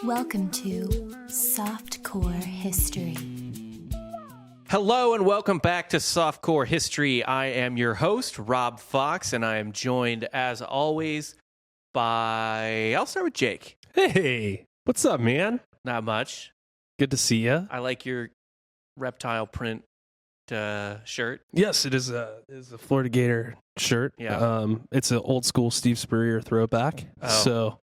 Welcome to Softcore History. Hello and welcome back to Softcore History. I am your host, Rob Fox, and I am joined, as always, by... I'll start with Jake. Hey, what's up, man? Not much. Good to see you. I like your reptile print shirt. Yes, it is a Florida Gator shirt. Yeah. It's an old school Steve Spurrier throwback. Oh. So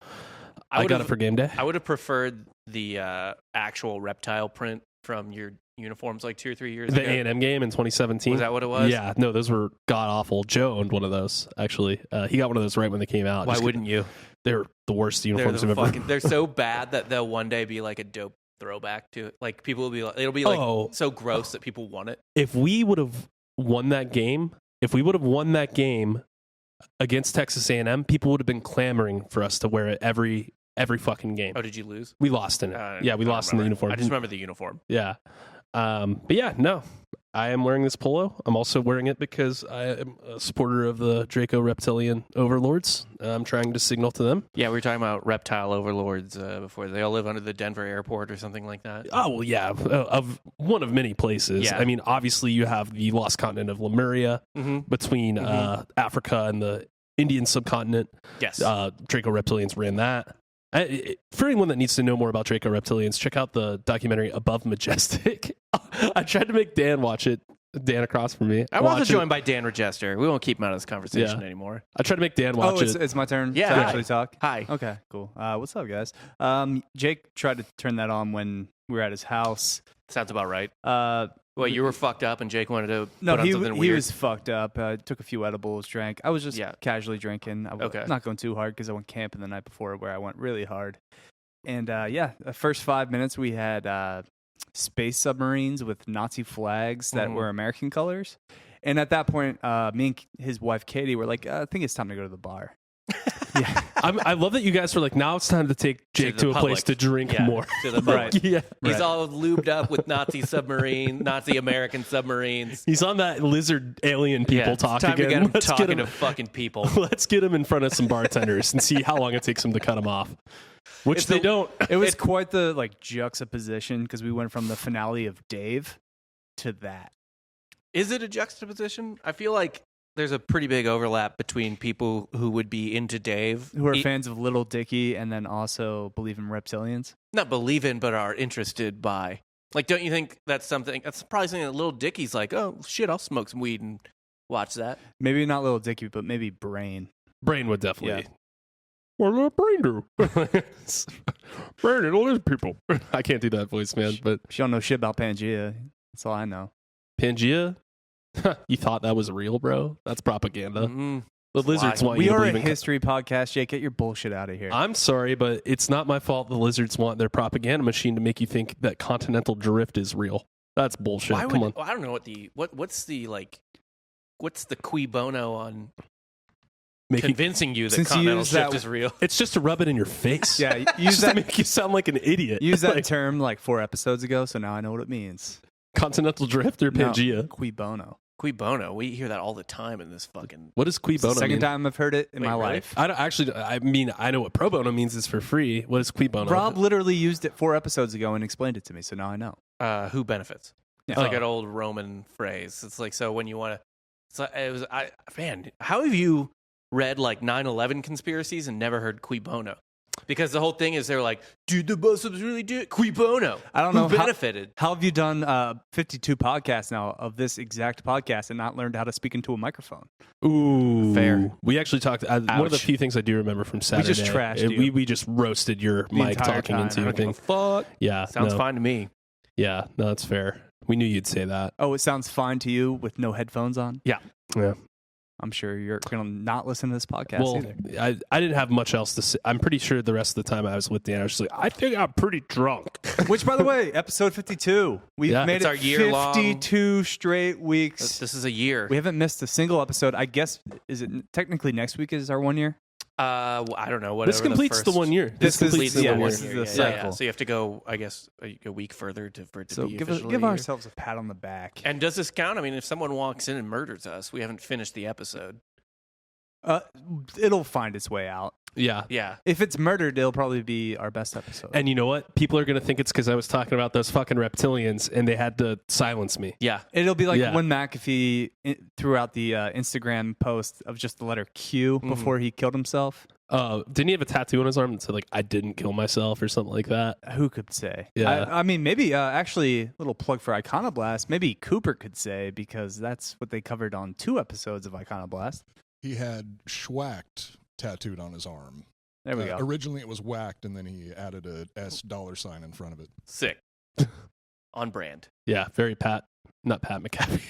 I got it for game day. I would have preferred the actual reptile print from your uniforms like 2 or 3 years ago. The A&M game in 2017. Was that what it was? Yeah, no, those were god awful. Joe owned one of those, actually. He got one of those right when they came out. Why wouldn't you? They were the worst uniforms I've ever. They're so bad that they'll one day be like a dope throwback to it. Like people will be like, it'll be like so gross that people want it. If we would have won that game, against Texas A&M, people would have been clamoring for us to wear it every fucking game. Oh, did you lose? We lost in it. We lost in the uniform. I just remember the uniform. Yeah. But yeah, no. I am wearing this polo. I'm also wearing it because I am a supporter of the Draco Reptilian Overlords. I'm trying to signal to them. Yeah, we were talking about reptile overlords before. They all live under the Denver airport or something like that. Oh, well, yeah. Of one of many places. Yeah. I mean, obviously you have the lost continent of Lemuria between Africa and the Indian subcontinent. Yes. Draco Reptilians ran that. For anyone that needs to know more about Draco Reptilians, check out the documentary Above Majestic. I tried to make Dan watch it. Dan across from me. I'm also joined by Dan Regester. We won't keep him out of this conversation anymore. I tried to make Dan watch it. It's my turn to Yeah. actually talk? Hi. Okay, cool. What's up, guys? Jake tried to turn that on when we were at his house. Sounds about right. Well, you were fucked up and Jake wanted to no, put on something weird. he was fucked up. Took a few edibles, drank. I was just casually drinking. I was not going too hard because I went camping the night before where I went really hard. And the first 5 minutes we had space submarines with Nazi flags that were American colors. And at that point, me and his wife Katie were like, I think it's time to go to the bar. Yeah, I love that you guys were like, now it's time to take Jake to a place to drink more. To the public. Yeah, He's all lubed up with Nazi American submarines. He's on that lizard alien people talk time again. To get him Let's talking get him, to fucking people. Let's get him in front of some bartenders and see how long it takes him to cut him off. Which they don't. It was quite the juxtaposition because we went from the finale of Dave to that. Is it a juxtaposition? I feel like there's a pretty big overlap between people who would be into Dave, who are fans of Little Dicky, and then also believe in reptilians. Not believe in, but are interested by. Like, don't you think that's probably something that Little Dicky's like, oh shit, I'll smoke some weed and watch that. Maybe not Little Dicky, but maybe Brain. Brain would definitely. Yeah. What does Brain do? Brain and all these people. I can't do that voice, man. But she don't know shit about Pangea. That's all I know. Pangea? You thought that was real, bro? That's propaganda. The lizards want you to believe in... We are a history podcast, Jake. Get your bullshit out of here. I'm sorry, but it's not my fault the lizards want their propaganda machine to make you think that continental drift is real. That's bullshit. Come on. I don't know what's the cui bono on convincing you that continental drift is real? It's just to rub it in your face. Yeah, use that to make you sound like an idiot. Use that term like 4 episodes ago, so now I know what it means. Continental drift or Pangea? No, cui bono. Cui bono. We hear that all the time in this fucking... What does cui bono mean? Second time I've heard it in my life. I know what pro bono means is for free. What is cui bono? Rob literally used it 4 episodes ago and explained it to me, so now I know. Who benefits? Yeah. It's like an old Roman phrase. It's like, so when you want to... how have you read like 9/11 conspiracies and never heard cui bono? Because the whole thing is they're like, dude, the Muslims really did cui bono. I don't know. Who benefited? How have you done 52 podcasts now of this exact podcast and not learned how to speak into a microphone? Ooh. Fair. We actually talked. One of the few things I do remember from Saturday. We just trashed you. We just roasted your mic talking into your thing. Fuck. Yeah. Sounds fine to me. Yeah. No, that's fair. We knew you'd say that. Oh, it sounds fine to you with no headphones on? Yeah. Yeah. I'm sure you're going to not listen to this podcast either. I didn't have much else to say. I'm pretty sure the rest of the time I was with Dan, I was just like, I think I'm pretty drunk. Which, by the way, episode 52. We've made it our year 52 straight weeks. This is a year. We haven't missed a single episode. I guess, is it technically next week is our 1 year? I don't know. This completes the 1 year. This completes the 1 year. This is the cycle. So you have to go, I guess, a week further for it to be officially give ourselves a pat on the back. And does this count? I mean, if someone walks in and murders us, we haven't finished the episode. It'll find its way out. Yeah. Yeah. If it's murdered, it'll probably be our best episode. And you know what? People are going to think it's because I was talking about those fucking reptilians and they had to silence me. Yeah. It'll be like when McAfee threw out the Instagram post of just the letter Q before he killed himself. Didn't he have a tattoo on his arm that said, like, I didn't kill myself or something like that? Who could say? Yeah. I mean, maybe, actually, little plug for Iconoblast. Maybe Cooper could say, because that's what they covered on 2 episodes of Iconoblast. He had schwacked tattooed on his arm. There we go. Originally it was whacked, and then he added a $$ in front of it. Sick. On brand. Yeah, very not Pat McAfee.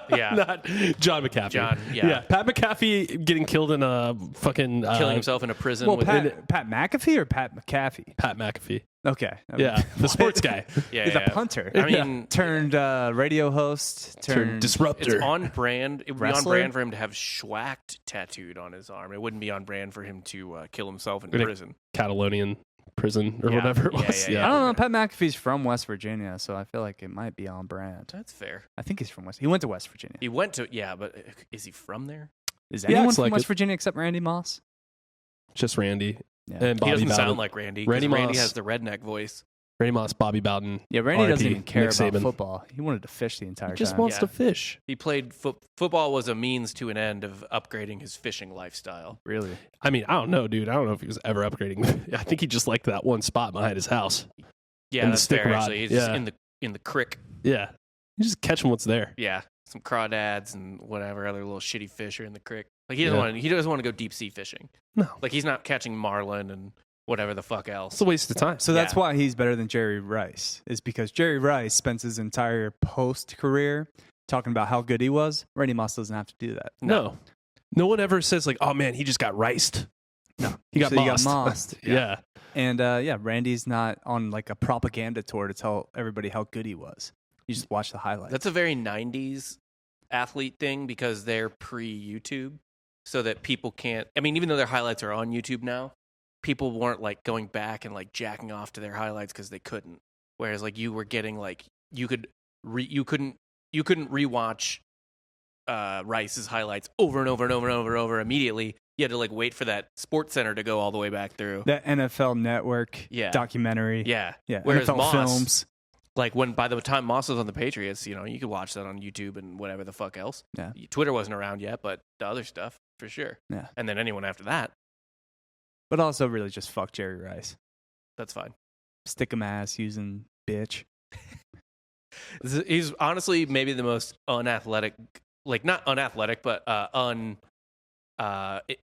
Yeah. Not John McAfee. Yeah. Pat McAfee getting killed in a fucking... killing himself in a prison. Well, Pat McAfee or Pat McAfee? Pat McAfee. Okay. Yeah, the sports guy. Yeah, the punter. I mean... Turned radio host, turned disruptor. It's on brand. It would be on Wrestler? brand for him to have schwacked tattooed on his arm. It wouldn't be on brand for him to kill himself in prison. Catalonian prison or whatever it was. Yeah. I don't know. Pat McAfee's from West Virginia, so I feel like it might be on brand. That's fair. I think he's from West. He went to West Virginia. He went to, but is he from there? Is anyone it's from like West it. Virginia except Randy Moss? Just Randy. Yeah. And Bobby He doesn't Bowden. sound like Randy. 'cause Randy Randy Moss. has the redneck voice. Randy Moss, Bobby Bowden. Yeah, Randy RIP, doesn't even care Nick about Saban. football. He wanted to fish the entire He just time. wants to fish. He played football was a means to an end of upgrading his fishing lifestyle. Really? I mean, I don't know, dude. I don't know if he was ever upgrading. I think he just liked that one spot behind his house. Yeah, And the that's stick fair. rod. Actually, he's Yeah. just in the crick. Yeah. You just catch him what's there. Yeah, some crawdads and whatever other little shitty fish are in the crick. Like he doesn't want to go deep sea fishing. No. Like he's not catching marlin and whatever the fuck else. It's a waste of time. So that's why he's better than Jerry Rice, is because Jerry Rice spends his entire post career talking about how good he was. Randy Moss doesn't have to do that. No one ever says like, oh man, he just got riced. No, He got mossed. mossed. Yeah. And Randy's not on like a propaganda tour to tell everybody how good he was. You just watch the highlights. That's a very 90s athlete thing because they're pre-YouTube, so that people can't. I mean, even though their highlights are on YouTube now, people weren't like going back and like jacking off to their highlights because they couldn't. Whereas like you were getting like you couldn't rewatch Rice's highlights over and over and over and over and over immediately. You had to like wait for that Sports Center to go all the way back through. That NFL Network documentary. Yeah. Whereas NFL Moss, films. Like by the time Moss was on the Patriots, you could watch that on YouTube and whatever the fuck else. Yeah. Twitter wasn't around yet, but the other stuff for sure. Yeah. And then anyone after that. But also really just fuck Jerry Rice. That's fine. Stick 'em ass using bitch. He's honestly maybe the most unathletic, like not unathletic, but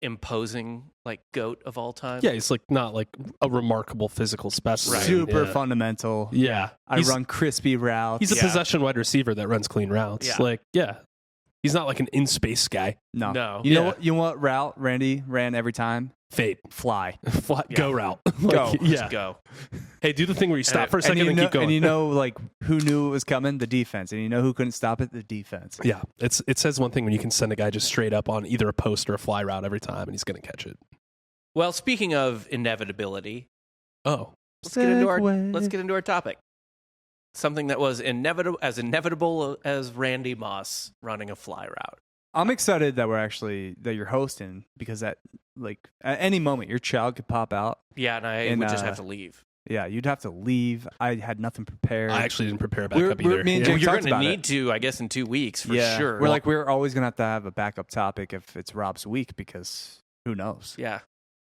imposing like GOAT of all time. Yeah, he's like not like a remarkable physical specimen. Right. Super fundamental. Yeah. I run crispy routes. He's a possession wide receiver that runs clean routes. Yeah. Like, yeah. He's not like an in-space guy. No. You know what route Randy ran every time? Fade. Fly. Go route. Go. Just go. Hey, do the thing where you stop for a second and keep going. And you know, like, who knew it was coming? The defense. And you know who couldn't stop it? The defense. Yeah. It says one thing when you can send a guy just straight up on either a post or a fly route every time, and he's going to catch it. Well, speaking of inevitability, let's get into our topic. Something that was inevitable as Randy Moss running a fly route. I'm excited that you're hosting, because at any moment your child could pop out. Yeah, and I would just have to leave. Yeah, you'd have to leave. I had nothing prepared. I actually didn't prepare backup either. Me and Well, Jake you're talked going to about need to, I guess, in 2 weeks for yeah. sure. We're always going to have a backup topic if it's Rob's week, because who knows? Yeah.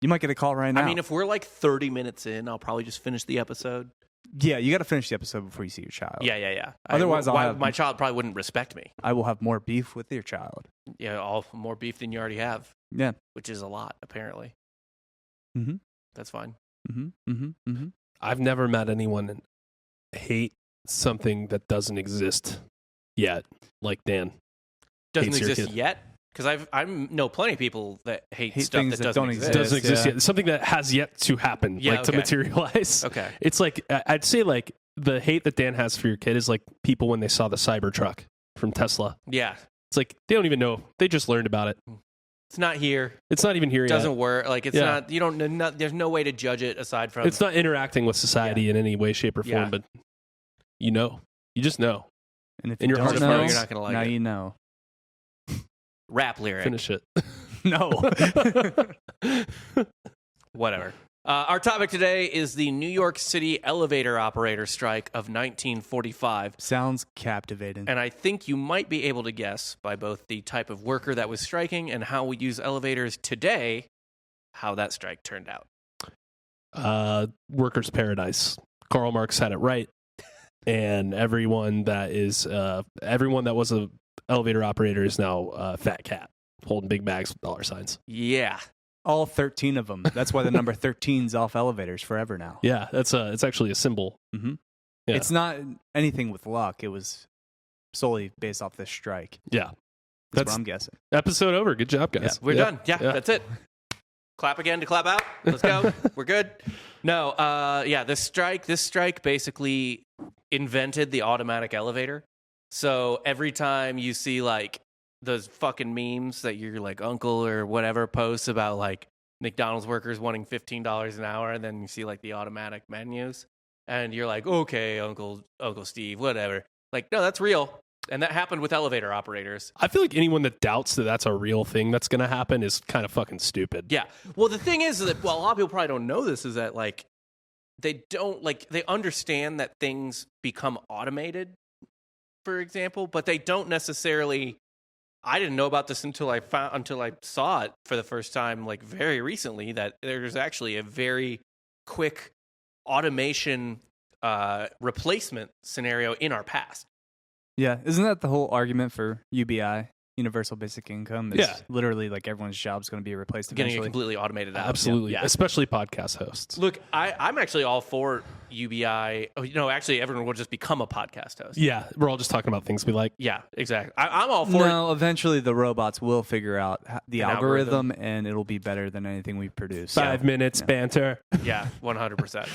You might get a call right now. I mean, if we're like 30 minutes in, I'll probably just finish the episode. Yeah, you got to finish the episode before you see your child. Yeah. Otherwise, my child probably wouldn't respect me. I will have more beef with your child. Yeah, all more beef than you already have. Yeah, which is a lot apparently. Mm-hmm. That's fine. Mm-hmm. Mm-hmm. Mm-hmm. I've never met anyone hate something that doesn't exist yet, like Dan. Doesn't exist yet? Because I know plenty of people that hate stuff that doesn't exist. Doesn't exist yet. Something that has yet to happen, to materialize. Okay. It's like, I'd say like the hate that Dan has for your kid is like people when they saw the Cybertruck from Tesla. Yeah. It's like, they don't even know. They just learned about it. It's not here. It's not even here yet. It doesn't work. Like, it's not, you don't, there's no way to judge it aside from. It's not interacting with society in any way, shape, or form, but you just know. And if in your heart of hearts, hearts, you're not going to like now it. you know. Rap lyric. Finish it. No. Whatever. Our topic today is the New York City elevator operator strike of 1945. Sounds captivating. And I think you might be able to guess by both the type of worker that was striking and how we use elevators today, how that strike turned out. Workers' paradise. Karl Marx had it right. And everyone that was an elevator operator is now a fat cat holding big bags with dollar signs. Yeah. All 13 of them. That's why the number 13's off elevators forever now. Yeah, it's actually a symbol. Mm-hmm. Yeah. It's not anything with luck. It was solely based off this strike. Yeah. That's what I'm guessing. Episode over. Good job, guys. Yeah, we're done. Yeah, that's it. Clap again to clap out. Let's go. We're good. No, this strike basically invented the automatic elevator. So every time you see like those fucking memes that your like uncle or whatever posts about like McDonald's workers wanting $15 an hour, and then you see like the automatic menus, and you're like, okay, Uncle Steve, whatever. Like, no, that's real. And that happened with elevator operators. I feel like anyone that doubts that that's a real thing that's going to happen is kind of fucking stupid. Yeah. Well, the thing is that, well, a lot of people probably don't know this, is that like they understand that things become automated, for example, but they don't necessarily. I didn't know about this until I saw it for the first time, like very recently, that there's actually a very quick automation replacement scenario in our past. Yeah, isn't that the whole argument for UBI, Universal Basic Income? It's literally like everyone's job's going to be replaced eventually. Getting it completely automated out. Absolutely, especially podcast hosts. Look, I'm actually all for UBI. Actually, everyone will just become a podcast host. Yeah, we're all just talking about things we like. Yeah, exactly. I'm all for it. No, eventually the robots will figure out the algorithm, and it'll be better than anything we produce. 5 minutes banter. Yeah, 100%.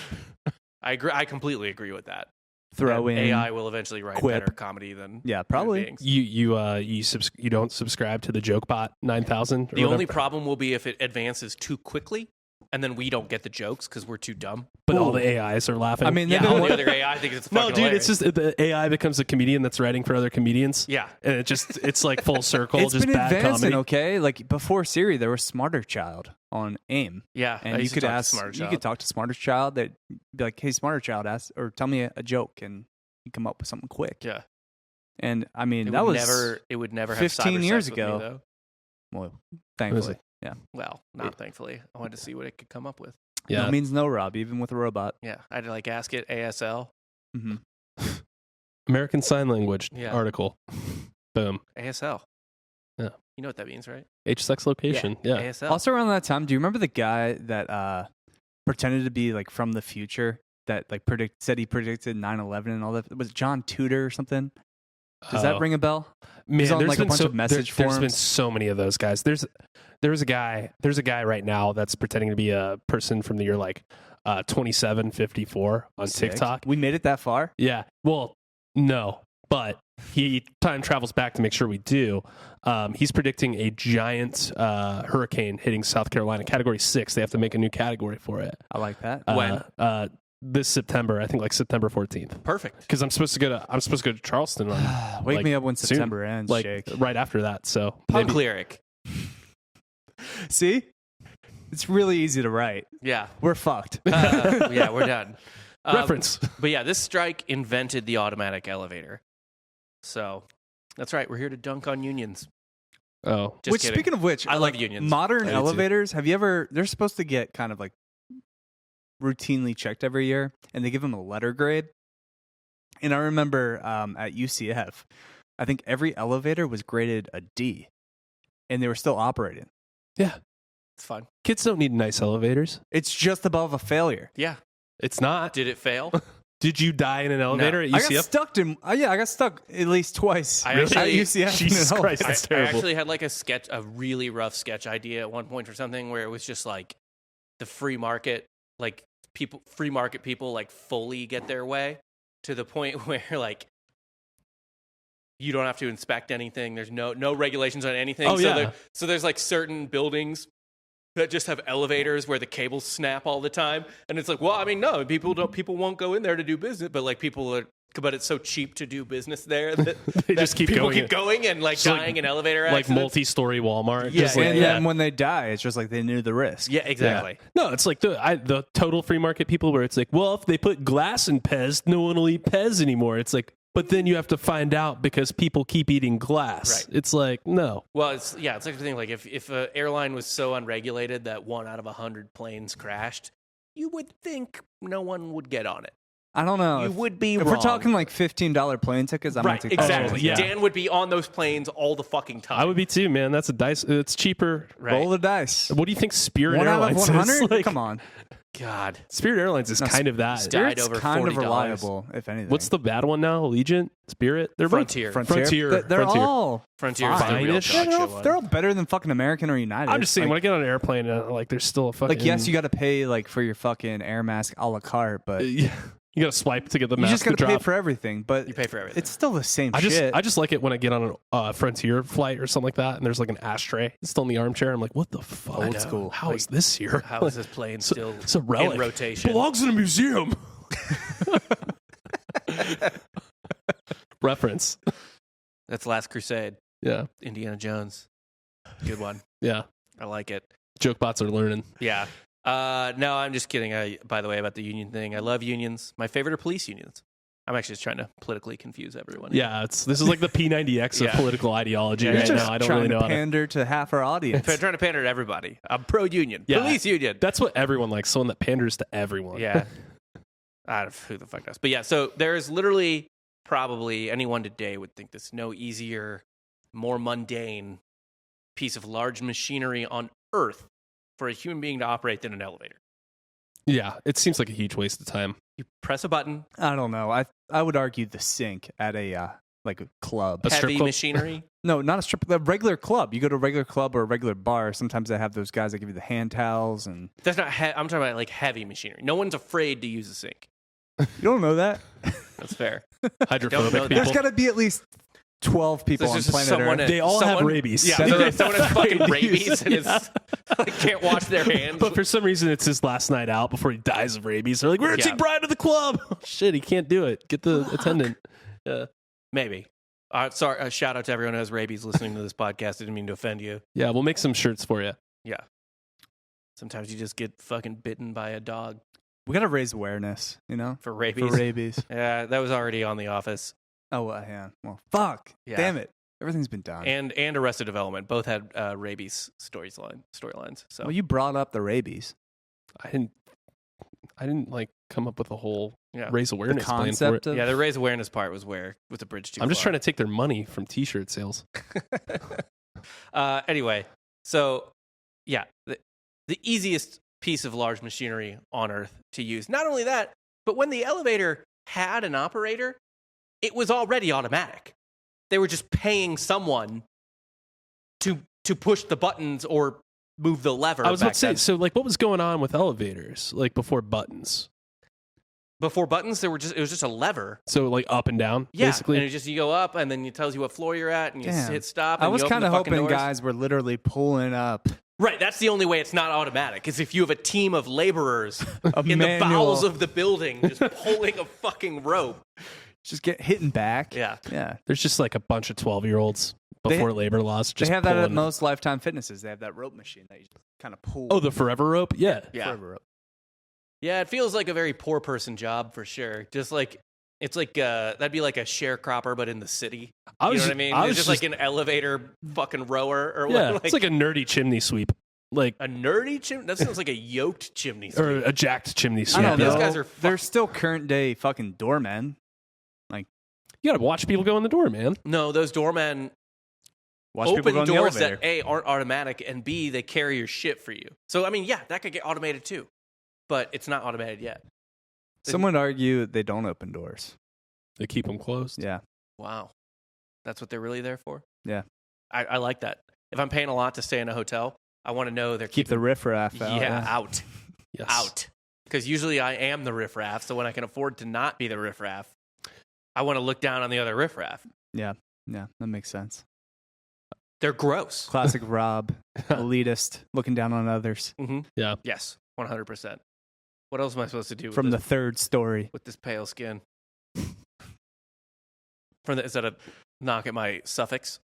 I agree. I completely agree with that. Throw in AI will eventually write quip. better comedy than probably. You don't subscribe to the JokeBot 9000. The only problem will be if it advances too quickly, and then we don't get the jokes because we're too dumb. But all the AIs are laughing. I mean, all the other AI thinks it's fucking hilarious. It's just the AI becomes a comedian that's writing for other comedians. Yeah, and it's like full circle. It's just been bad advancing, comedy. okay? Like before Siri, there was Smarter Child on AIM. Yeah, and you could talk to Smarter Child. They'd be like, "Hey, Smarter Child, tell me a joke," and you come up with something quick. Yeah, and I mean it would never have 15 years ago. Me, though. Well, thankfully, yeah. Well, not thankfully. I wanted to see what it could come up with. Yeah, no means no, Rob. Even with a robot. Yeah, I had to like ask it ASL. Mm-hmm. American Sign Language article. Boom. ASL. Yeah. You know what that means, right? H-sex location. Yeah. ASL. Also around that time, do you remember the guy that pretended to be like from the future that like said he predicted 9/11 and all that? Was it John Tudor or something? Does that ring a bell? Man, on there's like been a bunch of message forums. There's been so many of those guys. There's a guy right now that's pretending to be a person from the year like 2754 on TikTok. We made it that far? Yeah. Well, no, but he time travels back to make sure we do. He's predicting a giant hurricane hitting South Carolina, Category 6. They have to make a new category for it. I like that. When? This September, I think like September 14th. Perfect. Because I'm supposed to go to Charleston. Wake me up when September ends, like Jake. right after that. So Punk lyric. See, it's really easy to write. Yeah, we're fucked. Yeah, we're done. Reference. But yeah, this strike invented the automatic elevator. So that's right. We're here to dunk on unions. Oh, which kidding. Speaking of which, I love unions. Modern elevators. Have you ever? They're supposed to get kind of like routinely checked every year, and they give them a letter grade. And I remember at UCF, I think every elevator was graded a D, and they were still operating. Yeah, it's fine. Kids don't need nice elevators. It's just above a failure. Yeah, it's not. Did it fail? Did you die in an elevator at UCF? I got stuck I got stuck at least twice. I actually, at UCF. Jesus Christ, that's terrible. I actually had like a really rough sketch idea at one point or something where it was just like the free market, like free market people like fully get their way to the point where like you don't have to inspect anything. There's no regulations on anything. So there's like certain buildings that just have elevators where the cables snap all the time, and it's like, well, I mean, no, people won't go in there to do business, but like people are but it's so cheap to do business there that they just keep people going. keep going and like dying in elevator accidents. Like multi-story Walmart. Yeah, and when they die, it's just like they knew the risk. Yeah, exactly. Yeah. No, it's like the total free market people where it's like, well, if they put glass in Pez, no one will eat Pez anymore. It's like, but then you have to find out because people keep eating glass. Right. It's like, no. Well, it's like the thing, like if an airline was so unregulated that 1 out of 100 planes crashed, you would think no one would get on it. I don't know. You would be if wrong. we're talking like $15 plane tickets, I'm right, gonna take exactly. Yeah. Dan would be on those planes all the fucking time. I would be too, man. That's a dice. It's cheaper. Right. Roll the dice. What do you think Spirit 1 out of Airlines 100? is? Like, Come on. God. Spirit Airlines is kind of that. Died It's over kind of $40. reliable, if anything. What's the bad one now? Allegiant? Spirit? They're Frontier. Both, Frontier. They're all Frontier is the real Fine-ish. dog shit they're all one. better than fucking American or United. I'm just saying, like, when I get on an airplane, like there's still a fucking... like yes, you got to pay like for your fucking air mask a la carte, but you got to swipe to get the you mask just got to to pay drop. for everything. But You pay for everything. it's still the same I shit. just like it when I get on a Frontier flight or something like that, and there's like an ashtray. It's still in the armchair. I'm like, what the fuck? Old school. How is this here? How is this plane still It's a relic. in rotation? Belongs in a museum. Reference. That's Last Crusade. Yeah. Indiana Jones. Good one. Yeah. I like it. Joke bots are learning. Yeah. No, I'm just kidding. By the way, about the union thing, I love unions. My favorite are police unions. I'm actually just trying to politically confuse everyone. Yeah, this is like the P90X Yeah. of political ideology Yeah, right you're now. I don't trying really know to how to... pander to half our audience. I'm trying to pander to everybody. I'm pro-union. Yeah. Police union. That's what everyone likes, someone that panders to everyone. Yeah. I don't know who the fuck knows. But yeah, so there's literally probably anyone today would think this no easier, more mundane piece of large machinery on Earth for a human being to operate than an elevator. Yeah, it seems like a huge waste of time. You press a button, I don't know. I would argue the sink at a like a club. A strip heavy club? machinery. No, not a strip. A regular club. You go to a regular club or a regular bar. Sometimes they have those guys that give you the hand towels, and That's not. I'm talking about like heavy machinery. No one's afraid to use a sink. you don't know that. That's fair. Hydrophobic know that. people. There's got to be at least 12 people There's on just planet someone Earth. They all have someone- rabies. Yeah, someone has fucking rabies and is like can't wash their hands. But for some reason, it's his last night out before he dies of rabies. They're like, we're going to Yeah. take Brian to the club. Shit, he can't do it. Get the attendant. Maybe. Sorry. Shout out to everyone who has rabies listening to this podcast. I didn't mean to offend you. Yeah, we'll make some shirts for you. Yeah. Sometimes you just get fucking bitten by a dog We got to raise awareness, you know, for rabies. for rabies. Yeah, that was already on The Office Oh, well, yeah. Well, fuck. Yeah. Damn it. Everything's been done. and Arrested Development. Both had rabies storylines. So Well, you brought up the rabies. I didn't like come up with a whole Yeah. raise awareness plan for it. Concept of yeah, the raise awareness part was a bridge too I'm just far. trying to take their money from T-shirt sales. Anyway, so yeah, the easiest piece of large machinery on Earth to use. Not only that, but when the elevator had an operator, it was already automatic. They were just paying someone to push the buttons or move the lever. I was about back to say, then. so like, what was going on with elevators like before buttons? Before buttons, it was just a lever. So like up and down, Yeah, basically. and it just you go up, and then it tells you what floor you're at, and you Damn. hit stop. And I was kind of hoping guys were literally pulling up Right, that's the only way it's not automatic. Is if you have a team of laborers in manual. the bowels of the building just pulling a fucking rope. just get hitting back. Yeah. Yeah. There's just like a bunch of 12-year-olds before labor laws. Just They have that at pulling- most Lifetime Fitnesses. They have that rope machine that you kind of pull. Oh, the forever rope? Yeah. Yeah. Forever rope. Yeah, it feels like a very poor person job for sure. Just like it's like that'd be like a sharecropper, but in the city. You know what I mean? It's just like an elevator fucking rower or Yeah, what? it's like a nerdy chimney sweep. Like a nerdy chimney. That sounds like a yoked chimney. or sweep. a jacked chimney I sweep. don't Yeah, know. those guys are They're still current day fucking doormen. You gotta watch people go in the door, man. No, those doormen Watch people go open in the doors elevator. that A, aren't automatic, and B, they carry your shit for you. So I mean, yeah, that could get automated too, but it's not automated yet. Some would argue they don't open doors. They keep them closed. Yeah. Wow, that's what they're really there for. Yeah. I like that. If I'm paying a lot to stay in a hotel, I want to know they're Keep the keeping riffraff out. out. Yes. Out. Because usually I am the riffraff, so when I can afford to not be the riffraff, I want to look down on the other riffraff. Yeah. Yeah. That makes sense. They're gross. Classic Rob, elitist, looking down on others Mm-hmm. Yeah. Yes, 100%. What else am I supposed to do from with the this, third story. with this pale skin? Is that a knock at my suffix?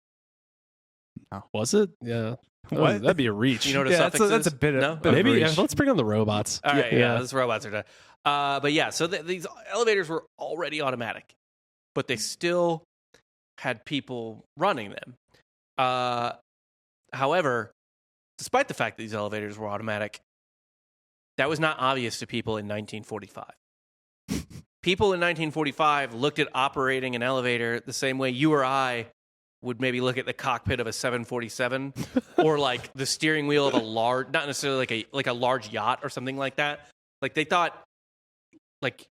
Oh. Was it? Yeah. What? Oh, that'd be a reach. You know what a suffix is? That's a bit of maybe. Yeah, let's bring on the robots. All right, yeah, those robots are done. But yeah, so these elevators were already automatic, but they still had people running them. However, despite the fact that these elevators were automatic, that was not obvious to people in 1945. People in 1945 looked at operating an elevator the same way you or I would maybe look at the cockpit of a 747 or like the steering wheel of a large, not necessarily like a large yacht or something like that. Like they thought, like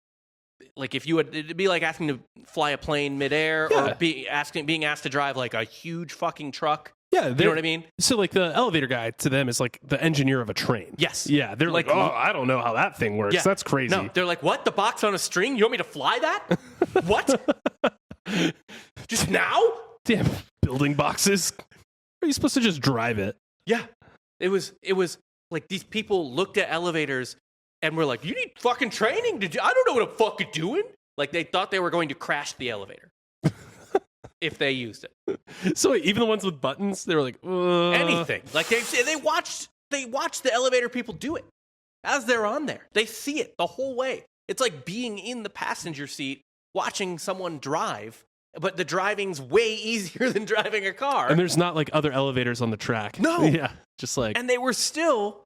if you would, it'd be like asking to fly a plane midair or being asked to drive like a huge fucking truck. Yeah, you know what I mean? So like the elevator guy to them is like the engineer of a train. Yes. Yeah, they're like, oh, I don't know how that thing works. Yeah. That's crazy. No, they're like, what? The box on a string? You want me to fly that? What? Just now? Damn, building boxes. Are you supposed to just drive it? Yeah. It was like these people looked at elevators and were like, you need fucking training. I don't know what I'm fucking doing. Like they thought they were going to crash the elevator. If they used it. So even the ones with buttons, they were like, anything. Like they watched the elevator people do it as they're on there. They see it the whole way. It's like being in the passenger seat watching someone drive, but the driving's way easier than driving a car. And there's not like other elevators on the track. No. Yeah. Just like. And they were still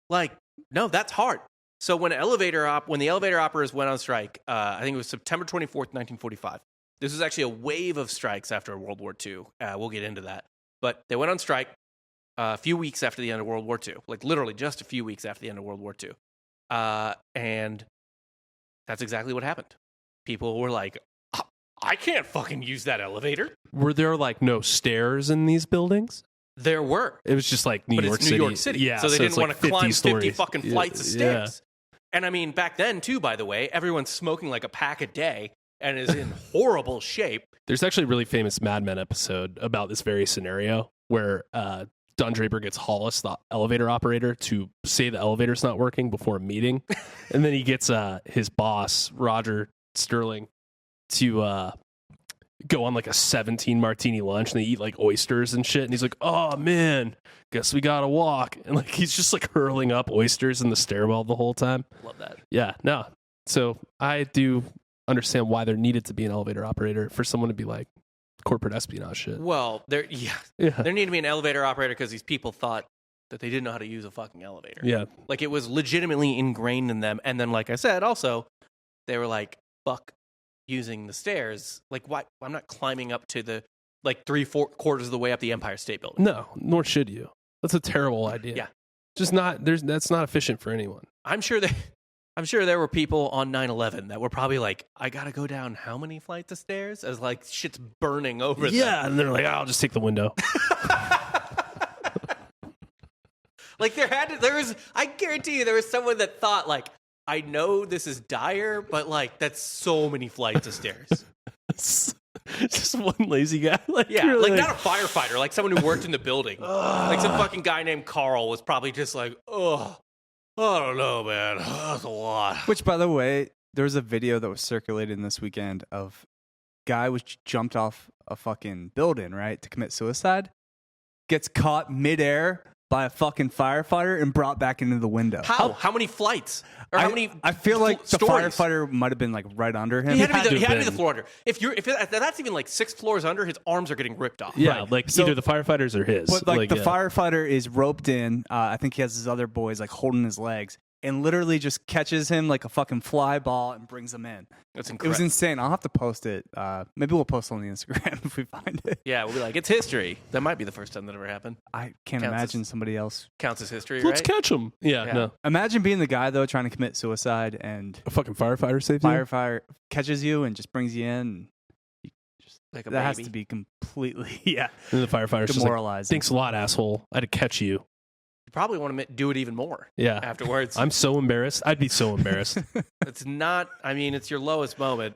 like, no, that's hard. So when the elevator operators went on strike, I think it was September 24th, 1945. This was actually a wave of strikes after World War II. We'll get into that. But they went on strike a few weeks after the end of World War II. Like literally just a few weeks after the end of World War II. And that's exactly what happened. People were like, I can't fucking use that elevator. Were there like no stairs in these buildings? There were. It was just like New York City. Yeah, so they didn't want to climb 50 fucking flights of stairs. Yeah. And I mean, back then too, by the way, everyone's smoking like a pack a day. And is in horrible shape. There's actually a really famous Mad Men episode about this very scenario where Don Draper gets Hollis, the elevator operator, to say the elevator's not working before a meeting. And then he gets his boss, Roger Sterling, to go on like a 17 martini lunch, and they eat like oysters and shit. And he's like, oh man, guess we gotta walk. And like he's just like hurling up oysters in the stairwell the whole time. Love that. Yeah, no. So I do understand why there needed to be an elevator operator for someone to be like corporate espionage shit. Well, there needed to be an elevator operator because these people thought that they didn't know how to use a fucking elevator. Yeah. Like it was legitimately ingrained in them. And then, like I said, also, they were like, fuck using the stairs. Like, why? I'm not climbing up to the, like, 3/4 of the way up the Empire State Building. No, nor should you. That's a terrible idea. Yeah. Just not, that's not efficient for anyone. I'm sure there were people on 9/11 that were probably like, I gotta go down how many flights of stairs? As like shit's burning over them. Yeah, and they're like, I'll just take the window. Like I guarantee you there was someone that thought like, I know this is dire, but like that's so many flights of stairs. Just one lazy guy. Like, yeah, like not a firefighter, like someone who worked in the building. Like some fucking guy named Carl was probably just like, oh, I don't know, man. That's a lot. Which, by the way, there was a video that was circulated this weekend of guy was jumped off a fucking building, right, to commit suicide. Gets caught midair by a fucking firefighter and brought back into the window. How many flights? Or how many? I feel like the firefighter might have been like right under him. He had to be the floor under. If that's even like 6 floors under, his arms are getting ripped off. Yeah, right. Like so, either the firefighters or his. But like the firefighter is roped in. I think he has his other boys like holding his legs. And literally just catches him like a fucking fly ball and brings him in. That's incredible. It was insane. I'll have to post it. Maybe we'll post it on the Instagram if we find it. Yeah, we'll be like, it's history. That might be the first time that ever happened. I can't imagine somebody else. Counts as history, Let's catch him. Yeah, no. Imagine being the guy, though, trying to commit suicide and... a fucking firefighter saves you? Firefighter catches you and just brings you in. Like a that baby. Has to be completely, And the firefighter's demoralizing. Just like, thanks a lot, asshole. I had to catch you. You probably want to do it even more. Yeah. Afterwards. I'm so embarrassed. I'd be so embarrassed. It's not. I mean, it's your lowest moment.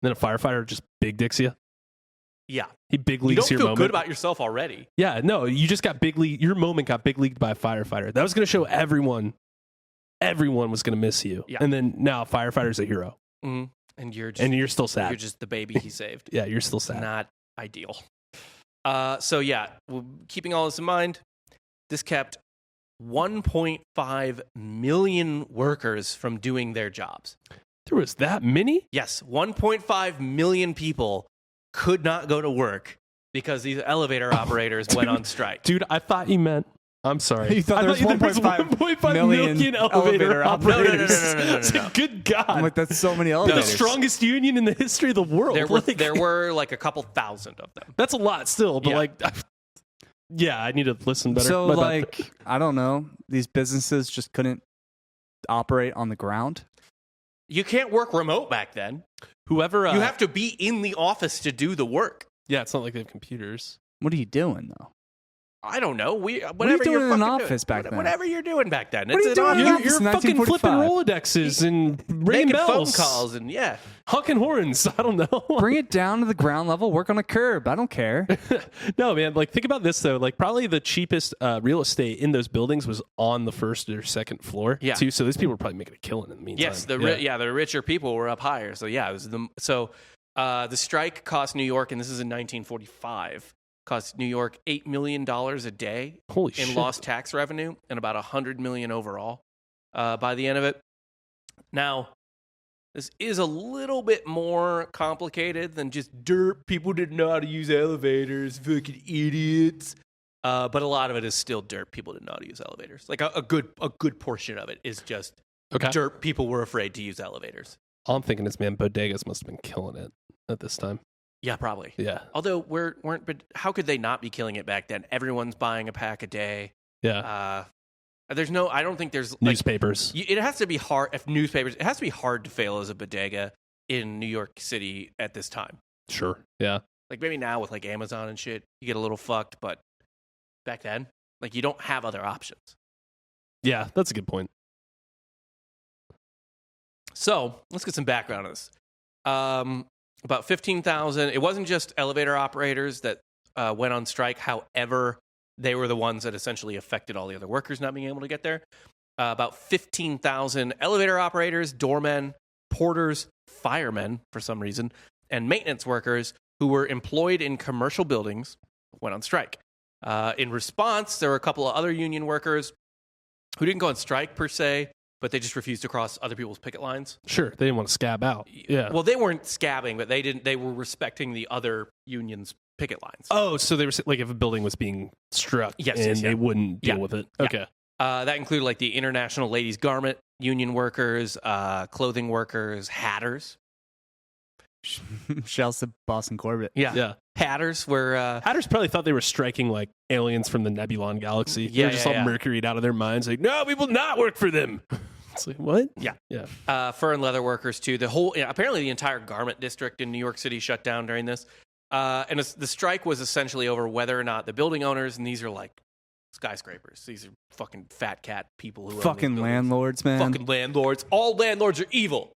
Then a firefighter just big dicks you. Yeah. He big leagues your moment. You don't feel good about yourself already. Yeah. No, you just got big league. Your moment got big leagued by a firefighter. That was going to show everyone was going to miss you. Yeah. And then now a firefighter's a hero. Mm-hmm. And you're still sad. You're just the baby he saved. Yeah, you're still sad. Not ideal. So yeah, keeping all this in mind, this kept 1.5 million workers from doing their jobs. There was that many? Yes, 1.5 million people could not go to work because these elevator operators went on strike. Dude, I thought you meant... I'm sorry. You thought there was 1.5 million elevator operators. No. Good God. I'm like, that's so many elevators. The strongest union in the history of the world. There were like a couple thousand of them. That's a lot still, but I need to listen better. So like, I don't know. These businesses just couldn't operate on the ground. You can't work remote back then. Whoever you have to be in the office to do the work. Yeah, it's not like they have computers. What are you doing though? I don't know. What are you doing in an office back then? Whatever you're doing back then. What are you doing in an office You're in fucking flipping 1945? Rolodexes and ringing making bells. phone calls and honking horns. I don't know. Bring it down to the ground level. Work on a curb. I don't care. No, man. Like, think about this though. Like, probably the cheapest real estate in those buildings was on the first or second floor. Yeah. Too. So these people were probably making a killing in the meantime. Yes, the richer people were up higher. So yeah, it was the strike cost New York, and this is in 1945. Cost New York $8 million a day in lost tax revenue and about $100 million overall by the end of it. Now, this is a little bit more complicated than just dirt. People didn't know how to use elevators, fucking idiots. But a lot of it is still dirt. People didn't know how to use elevators. Like a good portion of it is just dirt. People were afraid to use elevators. All I'm thinking is, man, bodegas must have been killing it at this time. Yeah, probably. Yeah. Although but how could they not be killing it back then? Everyone's buying a pack a day. Yeah. I don't think there's newspapers. It has to be hard. If newspapers, it has to be hard to fail as a bodega in New York City at this time. Sure. Yeah. Like maybe now with like Amazon and shit, you get a little fucked, but back then, like you don't have other options. Yeah, that's a good point. So let's get some background on this. About 15,000. It wasn't just elevator operators that went on strike. However, they were the ones that essentially affected all the other workers not being able to get there. About 15,000 elevator operators, doormen, porters, firemen, for some reason, and maintenance workers who were employed in commercial buildings went on strike. In response, there were a couple of other union workers who didn't go on strike per se, but they just refused to cross other people's picket lines. Sure, they didn't want to scab out. Yeah. Well, they weren't scabbing, but they were respecting the other union's picket lines. Oh, so they were like if a building was being struck, they wouldn't deal with it. Okay. That included like the International Ladies Garment Union workers, clothing workers, hatters. Shouts to Boston Corbett. Yeah. Hatters were... Hatters probably thought they were striking like aliens from the Nebulon galaxy. They were just all mercuryed out of their minds. Like, no, we will not work for them. It's like, what? Yeah. Fur and leather workers, too. Apparently the entire garment district in New York City shut down during this. And the strike was essentially over whether or not the building owners, and these are like skyscrapers. These are fucking fat cat people who fucking landlords, man. Fucking landlords. All landlords are evil.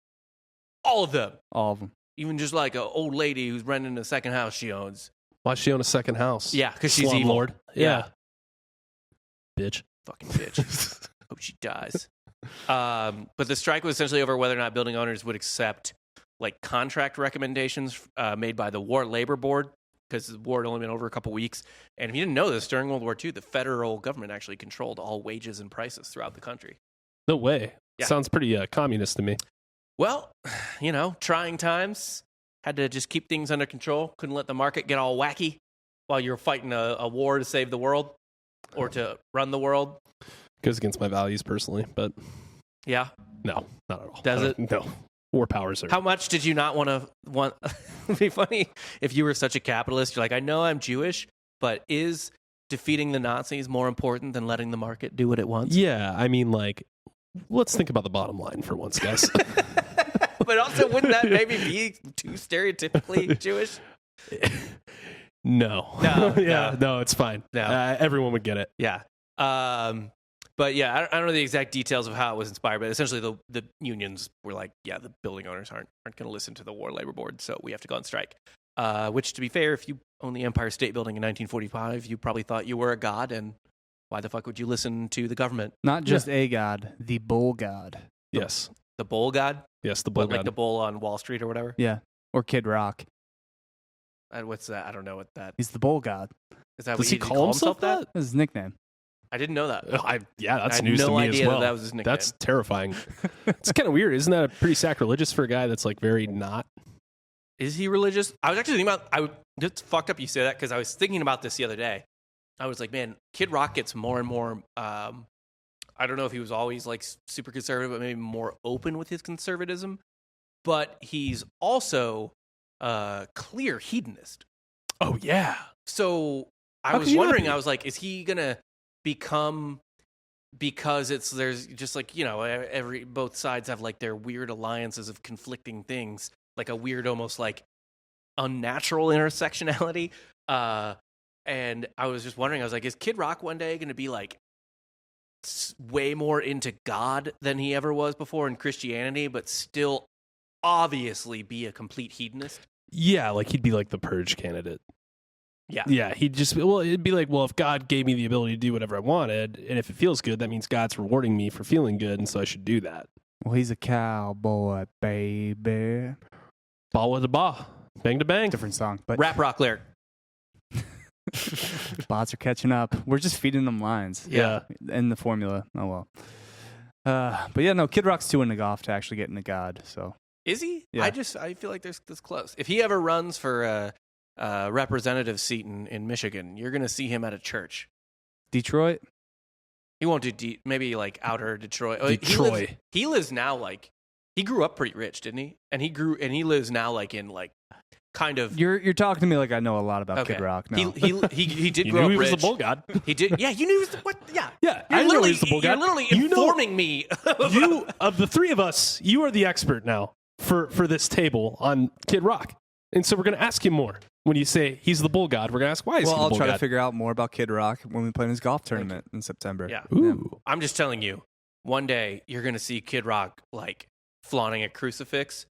All of them. All of them. Even just like an old lady who's renting a second house she owns. Why does she own a second house? Yeah, because she's evil. Lord. Yeah. Bitch. Fucking bitch. Hope she dies. But the strike was essentially over whether or not building owners would accept like contract recommendations made by the War Labor Board, because the war had only been over a couple weeks. And if you didn't know this, during World War II, the federal government actually controlled all wages and prices throughout the country. No way. Yeah. Sounds pretty communist to me. Well, trying times. Had to just keep things under control. Couldn't let the market get all wacky while you're fighting a war to save the world or to run the world. Goes against my values personally, but... Yeah? No, not at all. Does it? No. War powers are... How much did you not want... It'd be funny if you were such a capitalist. You're like, I know I'm Jewish, but is defeating the Nazis more important than letting the market do what it wants? Yeah, I mean, like, let's think about the bottom line for once, guys. But also, wouldn't that maybe be too stereotypically Jewish? No. No, it's fine. No. Everyone would get it. Yeah. But yeah, I don't know the exact details of how it was inspired, but essentially the unions were like, yeah, the building owners aren't going to listen to the War Labor Board, so we have to go on strike. Which, to be fair, if you owned the Empire State Building in 1945, you probably thought you were a god, and why the fuck would you listen to the government? Not just a god, the bull god. Yes. The Bull God? Yes, the Bull God. Like the bull on Wall Street or whatever? Yeah. Or Kid Rock. What's that? I don't know what that... He's the Bull God. Is that Does what he call himself that? That's his nickname. I didn't know that. That's news to me as well. That was his nickname. That's terrifying. It's kind of weird. Isn't that pretty sacrilegious for a guy that's like very not? Is he religious? I was actually thinking about... It's fucked up you say that because I was thinking about this the other day. I was like, man, Kid Rock gets more and more... I don't know if he was always like super conservative, but maybe more open with his conservatism. But he's also a clear hedonist. Oh, yeah. So I was wondering, I was like, is he going to become, because there's just like, both sides have like their weird alliances of conflicting things, like a weird, almost like unnatural intersectionality. And I was just wondering, I was like, is Kid Rock one day going to be like way more into God than he ever was before in Christianity, but still obviously be a complete hedonist? Yeah, like he'd be like the purge candidate. Yeah. Yeah, it'd be like, well, if God gave me the ability to do whatever I wanted, and if it feels good, that means God's rewarding me for feeling good, and so I should do that. Well, he's a cowboy, baby. Ball with a ball. Bang to bang. Different song, but rap rock lyric. Bots are catching up. We're just feeding them lines. Yeah. And the formula. Oh, well. But yeah, no, Kid Rock's too into golf to actually get into God, so. Is he? Yeah. I feel like there's this close. If he ever runs for a representative seat in Michigan, you're going to see him at a church. Detroit? He won't do maybe like outer Detroit. Detroit. He lives now like, he grew up pretty rich, didn't he? And he lives now like in like kind of. You're talking to me like I know a lot about Kid Rock. No. He did grow up rich. He was the Bull God. He did. Yeah, you knew he was what? Yeah. Yeah, I knew he was the Bull God. You're literally informing me. You of the three of us, you are the expert now for this table on Kid Rock, and so we're going to ask him more. When you say he's the Bull God, we're going to ask why is he the Bull God? Well, I'll try to figure out more about Kid Rock when we play in his golf tournament in September. Yeah. Ooh. I'm just telling you, one day you're going to see Kid Rock like flaunting a crucifix,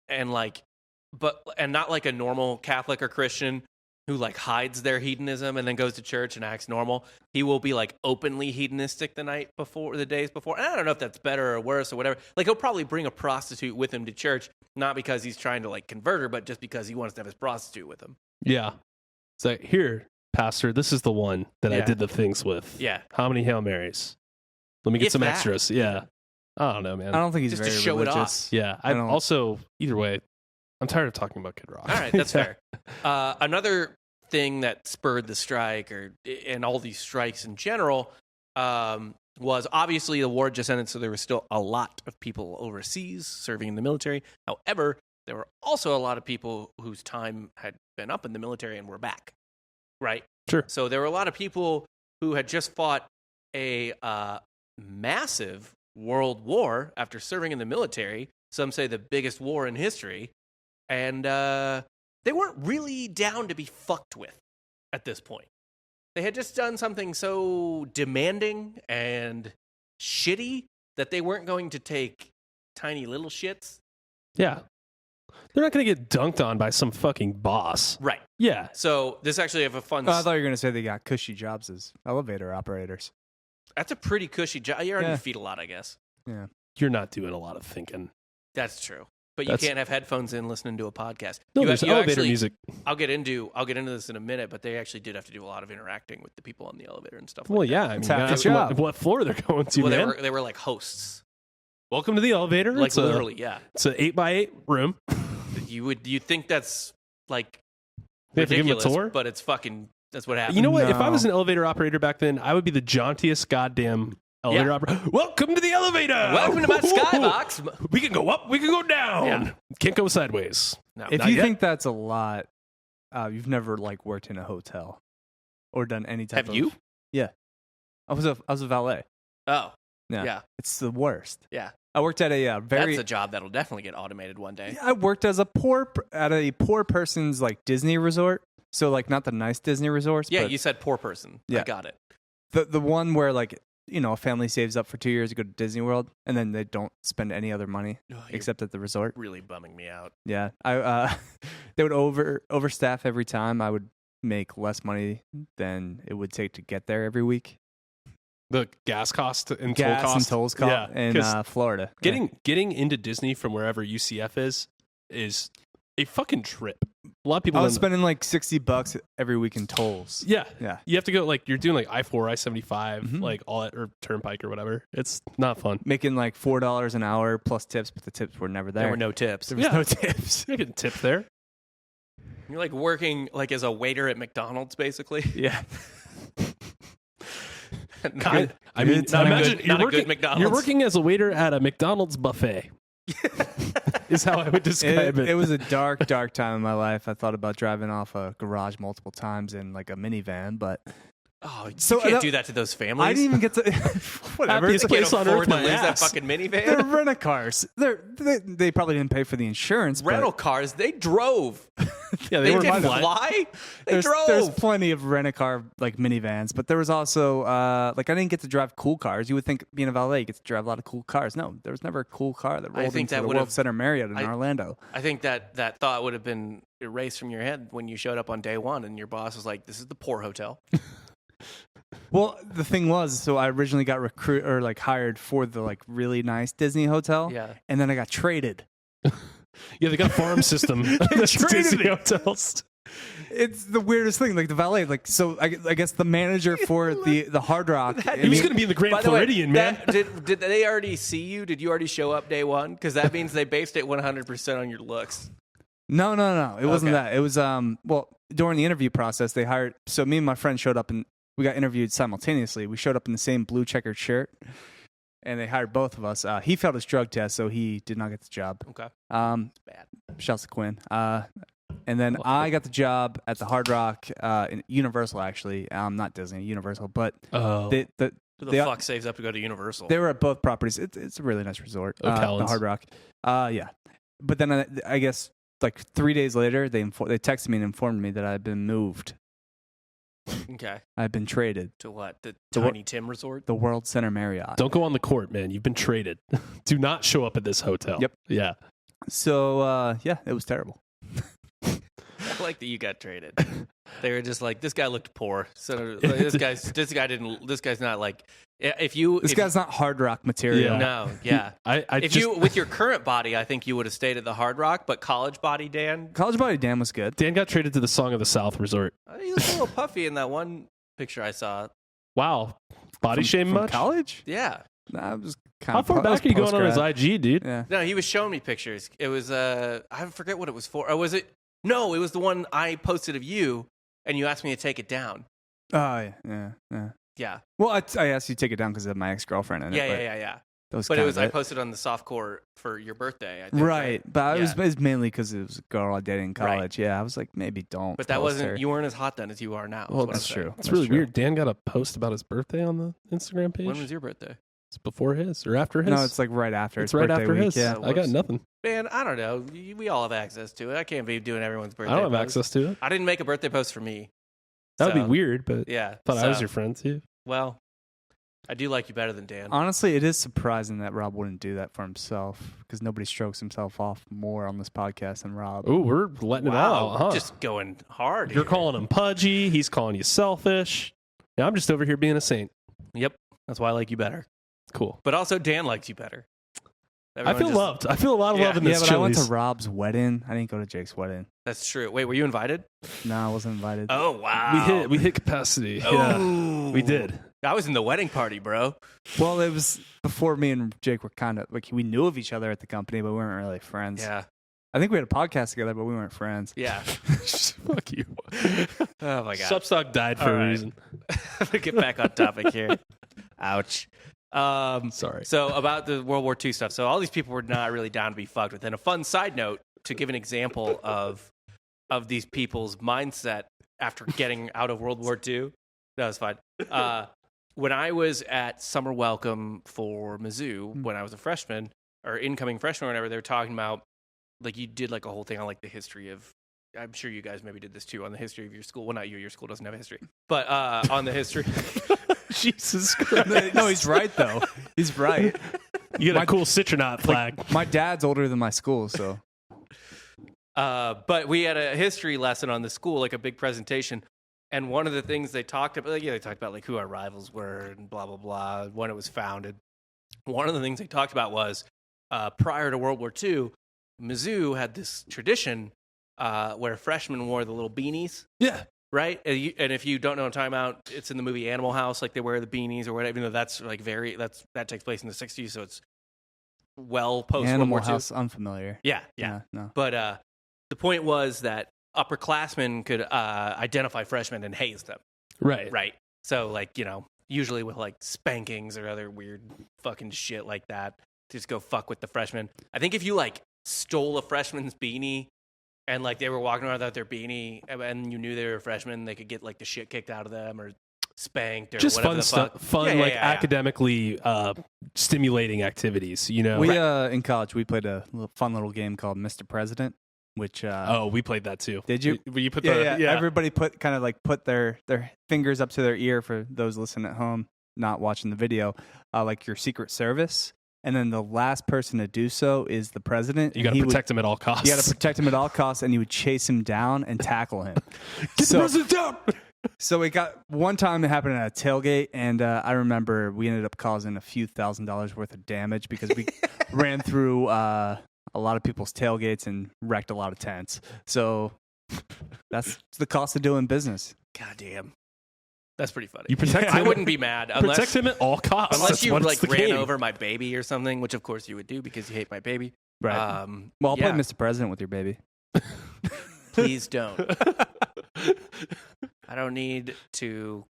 and not like a normal Catholic or Christian who like hides their hedonism and then goes to church and acts normal. He will be like openly hedonistic the days before. And I don't know if that's better or worse or whatever. Like he'll probably bring a prostitute with him to church, not because he's trying to like convert her, but just because he wants to have his prostitute with him. Yeah. It's like, here, Pastor, this is the one that I did the things with. Yeah. How many Hail Marys? Let me get some extras. Yeah. I don't know, man. I don't think he's just very to show religious. it Yeah. I also, either way, I'm tired of talking about Kid Rock. All right, that's fair. Another thing that spurred the strike, and all these strikes in general, was obviously the war just ended, so there was still a lot of people overseas serving in the military. However, there were also a lot of people whose time had been up in the military and were back, right? Sure. So there were a lot of people who had just fought a massive world war after serving in the military. Some say the biggest war in history. And they weren't really down to be fucked with at this point. They had just done something so demanding and shitty that they weren't going to take tiny little shits. Yeah. They're not going to get dunked on by some fucking boss. Right. Yeah. So this actually have a fun... I thought you were going to say they got cushy jobs as elevator operators. That's a pretty cushy job. You're on your feet a lot, I guess. Yeah. You're not doing a lot of thinking. That's true. But you can't have headphones in listening to a podcast. No, there's elevator music. I'll get into this in a minute, but they actually did have to do a lot of interacting with the people on the elevator and stuff. Well, like yeah, that. I mean, that's what floor they're going to. Well, man. they were like hosts. Welcome to the elevator. Like literally, yeah. It's an 8x8 room. You think that's like they have ridiculous, to give them a tour? But it's fucking. That's what happened. You know what? No. If I was an elevator operator back then, I would be the jauntiest goddamn elevator operator. Welcome to the elevator. Welcome to my skybox. We can go up. We can go down. Yeah. Can't go sideways. No, if you think that's a lot, you've never like worked in a hotel or done any type of. Have you? Yeah, I was a valet. Oh, yeah. It's the worst. Yeah. I worked at a very. That's a job that'll definitely get automated one day. Yeah, I worked as a poor person's like Disney resort. So like not the nice Disney resorts. Yeah, but, you said poor person. Yeah. I got it. The one where like a family saves up for 2 years to go to Disney World and then they don't spend any other money except at the resort. Really bumming me out. Yeah, they would overstaff every time. I would make less money than it would take to get there every week. The gas cost and gas toll cost. and tolls cost in Florida. Getting into Disney from wherever UCF is a fucking trip. A lot of people. I was spending like $60 every week in tolls. Yeah. Yeah. You have to go like you're doing like I-4, I-75, like all that, or Turnpike or whatever. It's not fun. Making like $4 an hour plus tips, but the tips were never there. There were no tips. There was no tips. You're getting tips there. You're like working like as a waiter at McDonald's, basically. Yeah. Imagine you're working as a waiter at a McDonald's buffet. Is how I would describe it. It was a dark time in my life. I thought about driving off a garage multiple times in like a minivan, but you can't do that to those families. I didn't even get to whatever. Happiest place on earth, my lose that ass. fucking minivan. They're rent-a-cars. They probably didn't pay for the insurance. Rental cars. They drove. Yeah, they didn't fly. They drove. There's plenty of rent-a-car like minivans, but there was also like I didn't get to drive cool cars. You would think being a valet, you get to drive a lot of cool cars. No, there was never a cool car that rolled into the World Center Marriott in Orlando. I think that thought would have been erased from your head when you showed up on day one, and your boss was like, "This is the poor hotel." Well, the thing was, so I originally got hired for the like really nice Disney hotel. Yeah. And then I got traded. Yeah, they got a farm system. Disney hotels. It's the weirdest thing, like the valet. Like, so I guess the manager for the Hard Rock. He was going to be in the Grand Floridian, man. Did they already see you? Did you already show up day one? Because that means they based it 100% on your looks. No. It wasn't that. It was well, during the interview process, they hired. So me and my friend showed up and we got interviewed simultaneously. We showed up in the same blue checkered shirt, and they hired both of us. He failed his drug test, so he did not get the job. Okay. Bad. Shouts to Quinn. And then I got the job at the Hard Rock, in Universal, actually. Not Disney, Universal. But who the fuck saves up to go to Universal? They were at both properties. It's a really nice resort, the Hard Rock. Yeah. But then I guess like 3 days later, they texted me and informed me that I had been moved. Okay. I've been traded. To what? The Tiny Tim Resort? The World Center Marriott. Don't go on the court, man. You've been traded. Do not show up at this hotel. Yep. Yeah. So, yeah, it was terrible. I like that you got traded. They were just like, this guy looked poor. So this guy's not like, this guy's not Hard Rock material. Yeah. No, yeah. With your current body, I think you would have stayed at the Hard Rock, but College Body Dan was good. Dan got traded to the Song of the South resort. He looked a little puffy in that one picture I saw. Body shame much? College? Yeah. Nah, I was How far back are you going on his IG, dude? Yeah. No, he was showing me pictures. It was I forget what it was for. Or was it? No, it was the one I posted of you, and you asked me to take it down. Oh, yeah. Well, I asked you to take it down because of my ex-girlfriend in it. Yeah. But it was I posted on the Softcore for your birthday, I think. Right. But it was mainly because it was a girl I dated in college. Right. Yeah, I was like, maybe don't. But that wasn't, you weren't as hot then as you are now. Well, that's true. It's really weird. Dan got a post about his birthday on the Instagram page. When was your birthday? It's before his or after his? No, it's like right after. It's right after his. Yeah, I got nothing. Man, I don't know. We all have access to it. I can't be doing everyone's birthday I don't have post. access to it. I didn't make a birthday post for me. That would be weird, but yeah, thought I was your friend too. Well, I do like you better than Dan. Honestly, it is surprising that Rob wouldn't do that for himself because nobody strokes himself off more on this podcast than Rob. Oh, we're letting it out, huh? Just going hard. You're calling him pudgy. He's calling you selfish. Yeah, I'm just over here being a saint. Yep. That's why I like you better. Cool. But also, Dan likes you better. I feel loved. I feel a lot of love in this. Yeah, but I went to Rob's wedding. I didn't go to Jake's wedding. That's true. Wait, were you invited? No, I wasn't invited. Oh, wow. We hit capacity. Oh. Yeah, we did. I was in the wedding party, bro. Well, it was before me and Jake were kind of like, we knew of each other at the company, but we weren't really friends. Yeah. I think we had a podcast together, but we weren't friends. Yeah. Fuck you. Oh, my God. Substock died for a reason. Get back on topic here. Ouch. Sorry. So about the World War II stuff. So all these people were not really down to be fucked with. And a fun side note to give an example of these people's mindset after getting out of World War II. That was fine. When I was at summer welcome for Mizzou, when I was a freshman or incoming freshman or whatever, they were talking about like you did like a whole thing on like the history of. I'm sure you guys maybe did this too on the history of your school. Well, not you. Your school doesn't have a history, but on the history. Jesus Christ. No, he's right though. He's right. You get a cool citronaut flag. Like, my dad's older than my school, so. But we had a history lesson on the school, like a big presentation And one of the things they talked about, they talked about like who our rivals were and blah, blah, blah, when it was founded. One of the things they talked about was prior to World War II, Mizzou had this tradition where freshmen wore the little beanies. Yeah. Right? And if you don't know what I'm talking about, it's in the movie Animal House, like they wear the beanies or whatever. You know, that's like that takes place in the 60s, so it's well post World War II. Animal House, unfamiliar. Yeah. No. But the point was that upperclassmen could identify freshmen and haze them. Right. So, like, usually with like spankings or other weird fucking shit like that, just go fuck with the freshmen. I think if you like stole a freshman's beanie and like they were walking around without their beanie and you knew they were a freshman, they could get like the shit kicked out of them or spanked or just whatever fun the fuck. Fun, academically stimulating activities, We in college we played a fun little game called Mr. President, which we played that too. Did you? You put Everybody put their fingers up to their ear for those listening at home, not watching the video, like your Secret Service. And then the last person to do so is the president. You got to protect him at all costs. You got to protect him at all costs, and you would chase him down and tackle him. Get the president down! So it got one time it happened at a tailgate, and I remember we ended up causing a few $1,000s worth of damage because we ran through a lot of people's tailgates and wrecked a lot of tents. So that's the cost of doing business. God damn. That's pretty funny. You protect him. I wouldn't be mad. Protect him at all costs. Unless you like ran over my baby or something, which of course you would do because you hate my baby. Right. Well, I'll play Mr. President with your baby. Please don't. I don't need to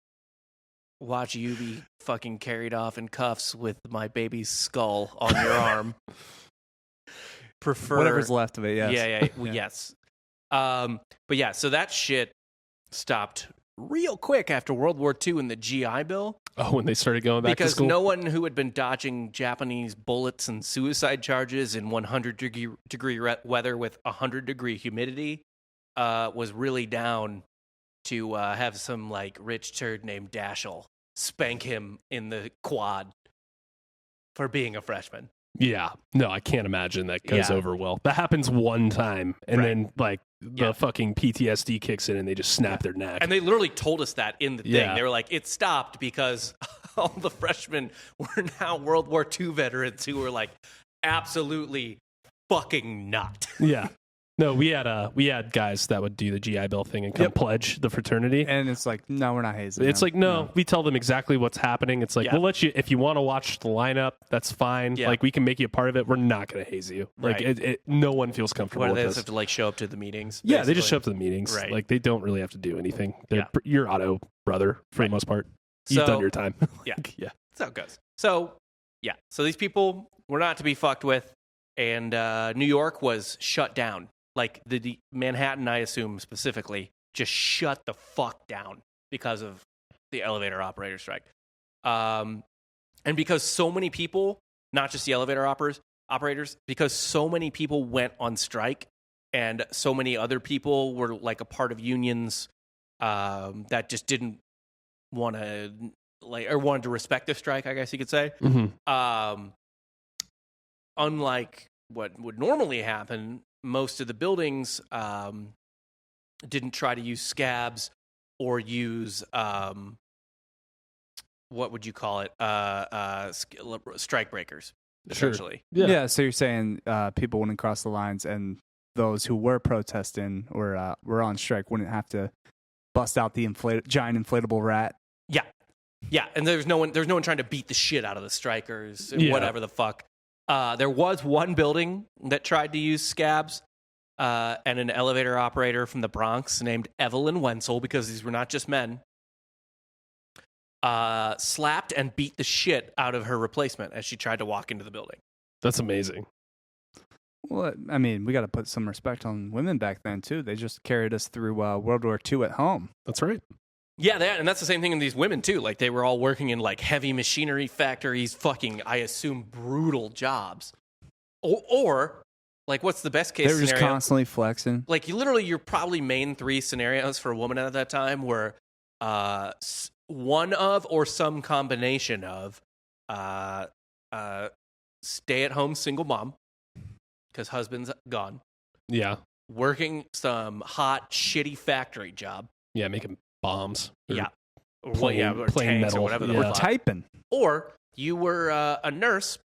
watch you be fucking carried off in cuffs with my baby's skull on your arm. Prefer whatever's left of it. Yes. Yeah. Well, yes. But yeah, so that shit stopped real quick after World War II and the GI Bill. Oh, when they started going back to school? Because no one who had been dodging Japanese bullets and suicide charges in 100-degree weather with 100-degree humidity was really down to have some like rich turd named Dashel spank him in the quad for being a freshman. Yeah. No, I can't imagine that goes over well. That happens one time, and then like the fucking PTSD kicks in and they just snap their neck. And they literally told us that in the thing. They were like, it stopped because all the freshmen were now World War II veterans who were like absolutely fucking not. Yeah. No, we had guys that would do the GI Bill thing and come pledge the fraternity. And it's like, no, we're not hazing. It's like, no, we tell them exactly what's happening. It's like, we'll let you, if you want to watch the lineup, that's fine. Like, we can make you a part of it. We're not going to haze you. Like, no one feels comfortable with this. They just have to like show up to the meetings? Yeah, they just show up to the meetings. Right. Like, they don't really have to do anything. They're your auto brother for the most part. You've done your time. Yeah. That's how it goes. So, So these people were not to be fucked with. And New York was shut down. Like the Manhattan, I assume specifically, just shut the fuck down because of the elevator operator strike. And because so many people, not just the elevator operators, because so many people went on strike and so many other people were like a part of unions that just didn't want to or wanted to respect the strike, I guess you could say. Mm-hmm. Unlike what would normally happen, most of the buildings didn't try to use scabs or use what would you call it? Strike breakers, essentially. Sure. Yeah. So you're saying people wouldn't cross the lines, and those who were protesting or were on strike wouldn't have to bust out the giant inflatable rat. Yeah. And there's no one trying to beat the shit out of the strikers, whatever the fuck. There was one building that tried to use scabs, and an elevator operator from the Bronx named Evelyn Wenzel, because these were not just men, slapped and beat the shit out of her replacement as she tried to walk into the building. That's amazing. Well, I mean, we got to put some respect on women back then, too. They just carried us through World War II at home. That's right. Yeah, and that's the same thing in these women, too. Like, they were all working in, like, heavy machinery factories, fucking, I assume, brutal jobs. Or like, what's the best case scenario? They were just constantly flexing. Like, your probably main three scenarios for a woman at that time were one of or some combination of stay-at-home single mom, because husband's gone. Yeah. Working some hot, shitty factory job. Yeah, making bombs. Yeah. Or or plain tanks metal. or whatever the Or fuck. typing. Or you were a nurse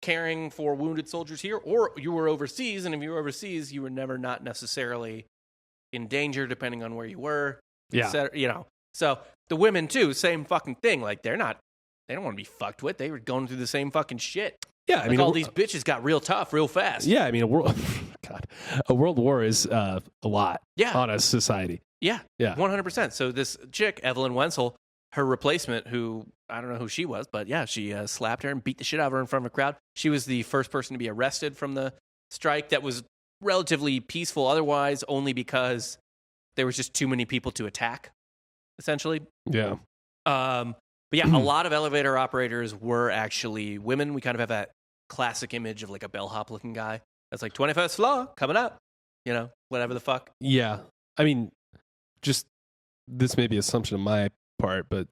caring for wounded soldiers here, or you were overseas, and if you were overseas, you were never not necessarily in danger, depending on where you were. Yeah. So the women too, same fucking thing. Like they don't want to be fucked with. They were going through the same fucking shit. Yeah, I mean, all these bitches got real tough, real fast. Yeah, I mean, a world war is a lot on a society. Yeah, yeah, 100%. So this chick, Evelyn Wenzel, her replacement, who I don't know who she was, but yeah, she slapped her and beat the shit out of her in front of a crowd. She was the first person to be arrested from the strike that was relatively peaceful otherwise, only because there was just too many people to attack, essentially. Yeah. But yeah, a lot of elevator operators were actually women. We kind of have that classic image of like a bellhop looking guy that's like 21st floor coming up, whatever the fuck. Yeah. I mean, just this may be assumption on my part, but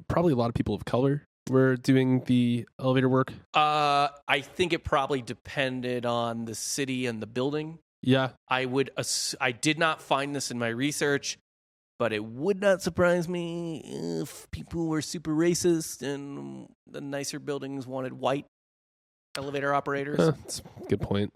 probably a lot of people of color were doing the elevator work. I think it probably depended on the city and the building. Yeah. I did not find this in my research, but it would not surprise me if people were super racist and the nicer buildings wanted white elevator operators. That's a good point.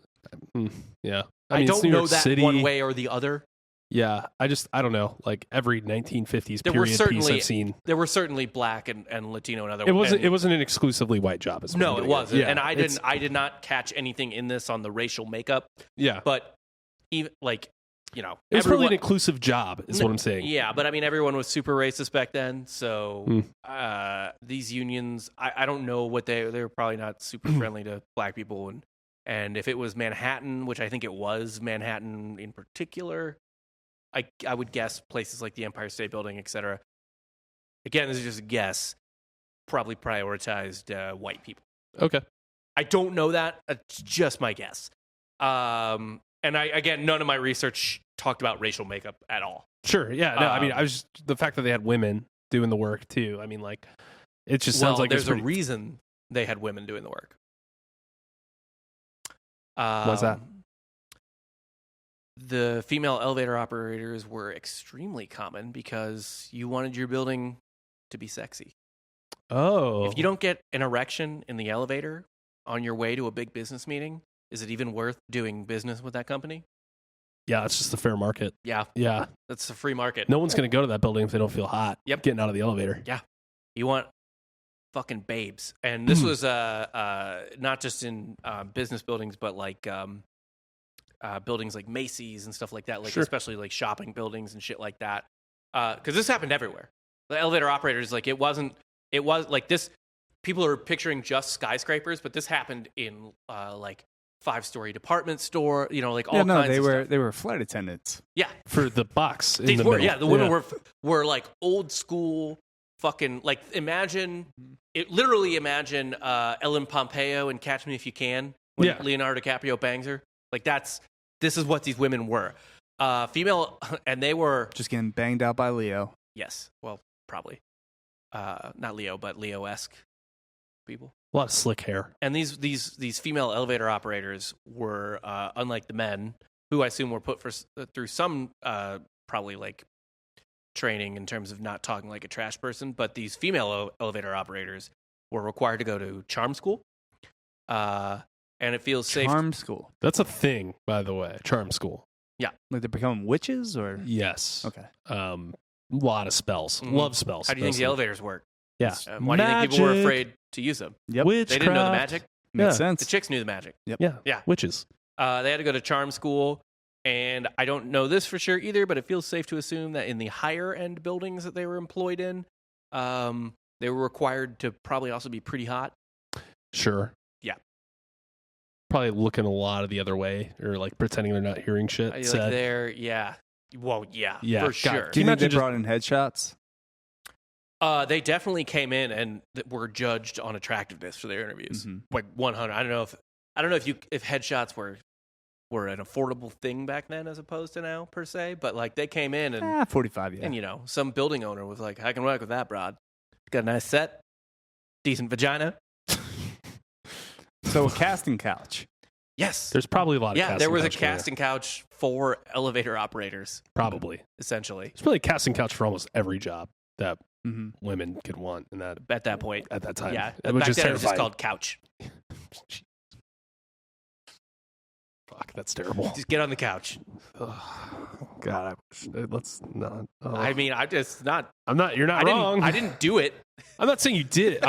Yeah. I mean, don't New know York that City. one way or the other. Yeah. I don't know. Like every 1950s period piece I've seen. There were certainly black and Latino and other. It wasn't an exclusively white job. No, it wasn't. Yeah, and I did not catch anything in this on the racial makeup. Yeah. But even it was probably an inclusive job, is what I'm saying. Yeah, but I mean, everyone was super racist back then. So these unions, I don't know what they were probably not super friendly to black people. And if it was Manhattan, which I think it was Manhattan in particular, I would guess places like the Empire State Building, et cetera. Again, this is just a guess. Probably prioritized white people. Okay. I don't know that. It's just my guess. And none of my research talked about racial makeup at all. Sure. Yeah. No, I mean, the fact that they had women doing the work too. I mean, like, it just sounds like there's a reason they had women doing the work. What's that? The female elevator operators were extremely common because you wanted your building to be sexy. Oh. If you don't get an erection in the elevator on your way to a big business meeting, is it even worth doing business with that company? Yeah, it's just a fair market. Yeah. Yeah. That's a free market. No one's going to go to that building if they don't feel hot. Yep. Getting out of the elevator. Yeah. You want fucking babes. And this was not just in business buildings, but like buildings like Macy's and stuff like that, like especially like shopping buildings and shit like that. Because this happened everywhere. The elevator operators, like it was like this. People are picturing just skyscrapers, but this happened in like 5-story department store, like all kinds of stuff. They were flight attendants. Yeah. For the box in These the were, middle. yeah, the women were like old school fucking, like imagine Ellen Pompeo and Catch Me If You Can when Leonardo DiCaprio bangs her. Like this is what these women were. Female, and they were just getting banged out by Leo. Yes. Well, probably. Not Leo, but Leo-esque people. A lot of slick hair. And these female elevator operators were unlike the men, who I assume were put through some probably like training in terms of not talking like a trash person. But these female elevator operators were required to go to charm school, and it feels safe. Charm school. That's a thing, by the way. Charm school. Yeah, like they're becoming witches, or yes. Okay. A lot of spells. Mm-hmm. Love spells. How do you think the elevators work? Yeah. Why do you think people were afraid to use them? Yep. Witchcraft. They didn't know the magic. Makes sense. The chicks knew the magic. Yep. Yeah. Witches. They had to go to charm school, and I don't know this for sure either, but it feels safe to assume that in the higher end buildings that they were employed in, they were required to probably also be pretty hot. Sure. Yeah. Probably looking a lot of the other way, or like pretending they're not hearing shit. Like they're, yeah. Well, yeah, for sure. Do you think they brought in headshots? They definitely came in and were judged on attractiveness for their interviews. Mm-hmm. Like 100. I don't know if headshots were an affordable thing back then as opposed to now per se, but like they came in and 45, yeah. And some building owner was like, I can work with that broad. Got a nice set, decent vagina. So a casting couch. Yes. There's probably a lot of Yeah, casting there was a couch casting couch for elevator operators. Probably. Essentially. There's probably a casting couch for almost every job that women could want in that at that point. At that time. Yeah. Which is then terrifying. it was just called couch. Fuck, that's terrible. Just get on the couch. God, let's not. Oh. I mean, I'm just not. I'm not. You're not wrong. I didn't do it. I'm not saying you did it.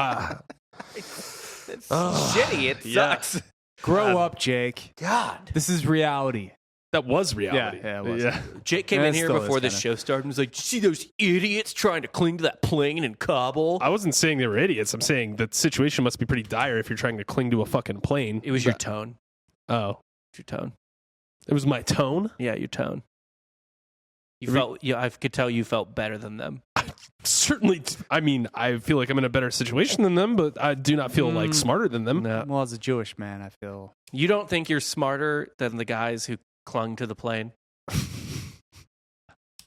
It's shitty. It sucks. Grow up, Jake. God. This is reality. That was reality. Yeah, it was. Yeah. Jake came in here before this show started and was like, see those idiots trying to cling to that plane in Kabul? I wasn't saying they were idiots. I'm saying the situation must be pretty dire if you're trying to cling to a fucking plane. It was your tone. Oh. Your tone. It was my tone? Yeah, your tone. You felt. Yeah, I could tell you felt better than them. Certainly. I mean, I feel like I'm in a better situation than them, but I do not feel like smarter than them. No. Well, as a Jewish man, I feel. You don't think you're smarter than the guys who clung to the plane?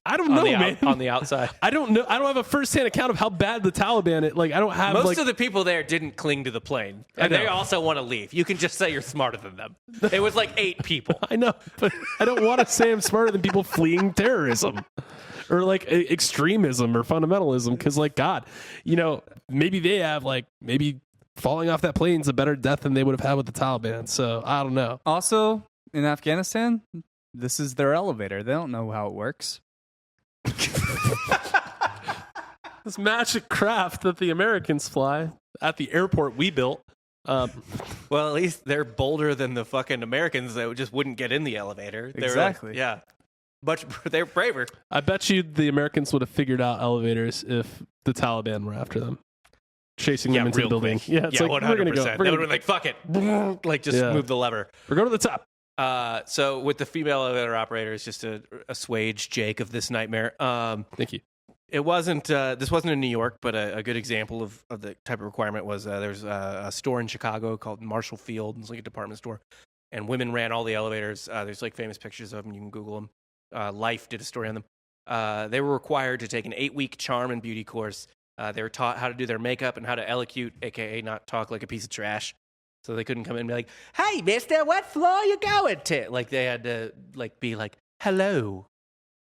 I don't know, man. On the outside. I don't know. I don't have a first-hand account of how bad the Taliban is. Like, I don't have most of the people there didn't cling to the plane, and they also want to leave. You can just say you're smarter than them. It was like 8 people. I know, but I don't want to say I'm smarter than people fleeing terrorism or like extremism or fundamentalism. Because, like, God, you know, maybe they have maybe falling off that plane's a better death than they would have had with the Taliban. So I don't know. Also, in Afghanistan, this is their elevator. They don't know how it works. This magic craft that the Americans fly at the airport we built. Well, at least they're bolder than the fucking Americans that just wouldn't get in the elevator. Exactly. Yeah. They're braver. I bet you the Americans would have figured out elevators if the Taliban were after them. Chasing them into the building. Quick. Yeah, it's like, 100%. we're going to go. They would have been like, fuck it. Like, just move the lever. We're going to the top. So with the female elevator operators, just to assuage Jake of this nightmare. Thank you. It wasn't. This wasn't in New York, but a good example of the type of requirement was there's a store in Chicago called Marshall Field. It's like a department store, and women ran all the elevators. There's like famous pictures of them. You can Google them. Life did a story on them. They were required to take an 8-week charm and beauty course. They were taught how to do their makeup and how to elocute, aka not talk like a piece of trash. So they couldn't come in and be like, "Hey, mister, what floor you going to?" Like they had to be like, "Hello,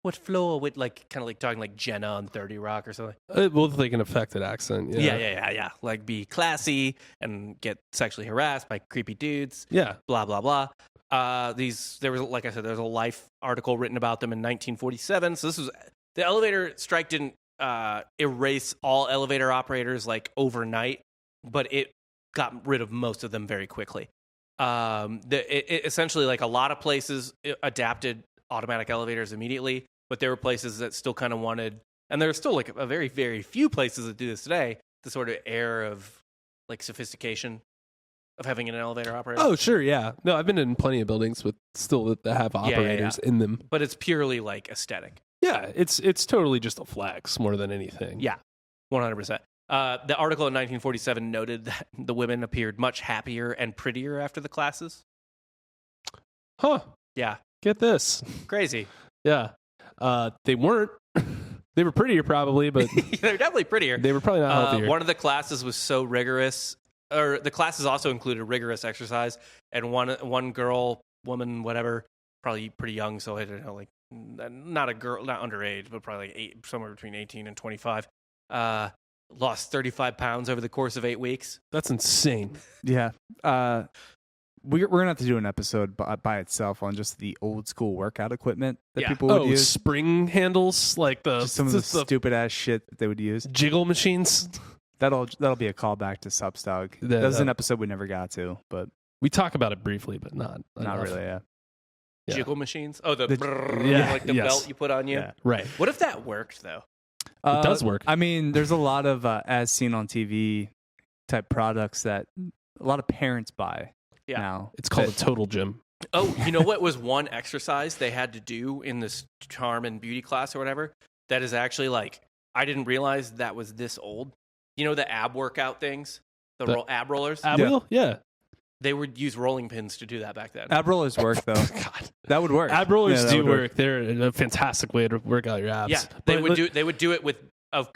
what floor?" With like kind of like talking like Jenna on 30 Rock or something. With like an affected accent. Yeah. Like be classy and get sexually harassed by creepy dudes. Yeah. Blah blah blah. There was, like I said, there was a Life article written about them in 1947. So this was the elevator strike didn't erase all elevator operators like overnight, but it got rid of most of them very quickly. It essentially, like a lot of places adapted automatic elevators immediately, but there were places that still kind of wanted, and there are still like a very, very few places that do this today, the sort of air of like sophistication of having an elevator operator. Oh, sure, yeah. No, I've been in plenty of buildings with that have operators in them. But it's purely like aesthetic. Yeah, it's totally just a flex more than anything. Yeah, 100%. The article in 1947 noted that the women appeared much happier and prettier after the classes. Huh. Yeah. Get this. Crazy. Yeah. They weren't. They were prettier probably, but... They're definitely prettier. They were probably not healthier. One of the classes was so rigorous, or the classes also included rigorous exercise, and one girl, woman, whatever, probably pretty young, so I don't know, like, not a girl, not underage, but probably like somewhere between 18 and 25, lost 35 pounds over the course of 8 weeks. That's insane. Yeah. We're going to have to do an episode by itself on just the old school workout equipment that people would use. Spring handles, like just some of the stupid ass shit that they would use. Jiggle machines. That'll be a callback to Substog. That was an episode we never got to, but we talk about it briefly, but not really. Yeah. Jiggle machines. Oh, the belt you put on you. Yeah. Right. What if that worked though? It does work. I mean, there's a lot of as seen on TV type products that a lot of parents buy. Yeah. Now. It's called a total gym. Oh, you know what was one exercise they had to do in this charm and beauty class or whatever? That is actually like, I didn't realize that was this old. You know the ab workout things? The ab rollers? Ab wheel? Yeah. They would use rolling pins to do that back then. Ab rollers work, though. God. That would work. Ab rollers do work. They're a fantastic way to work out your abs. Yeah, they would do it with,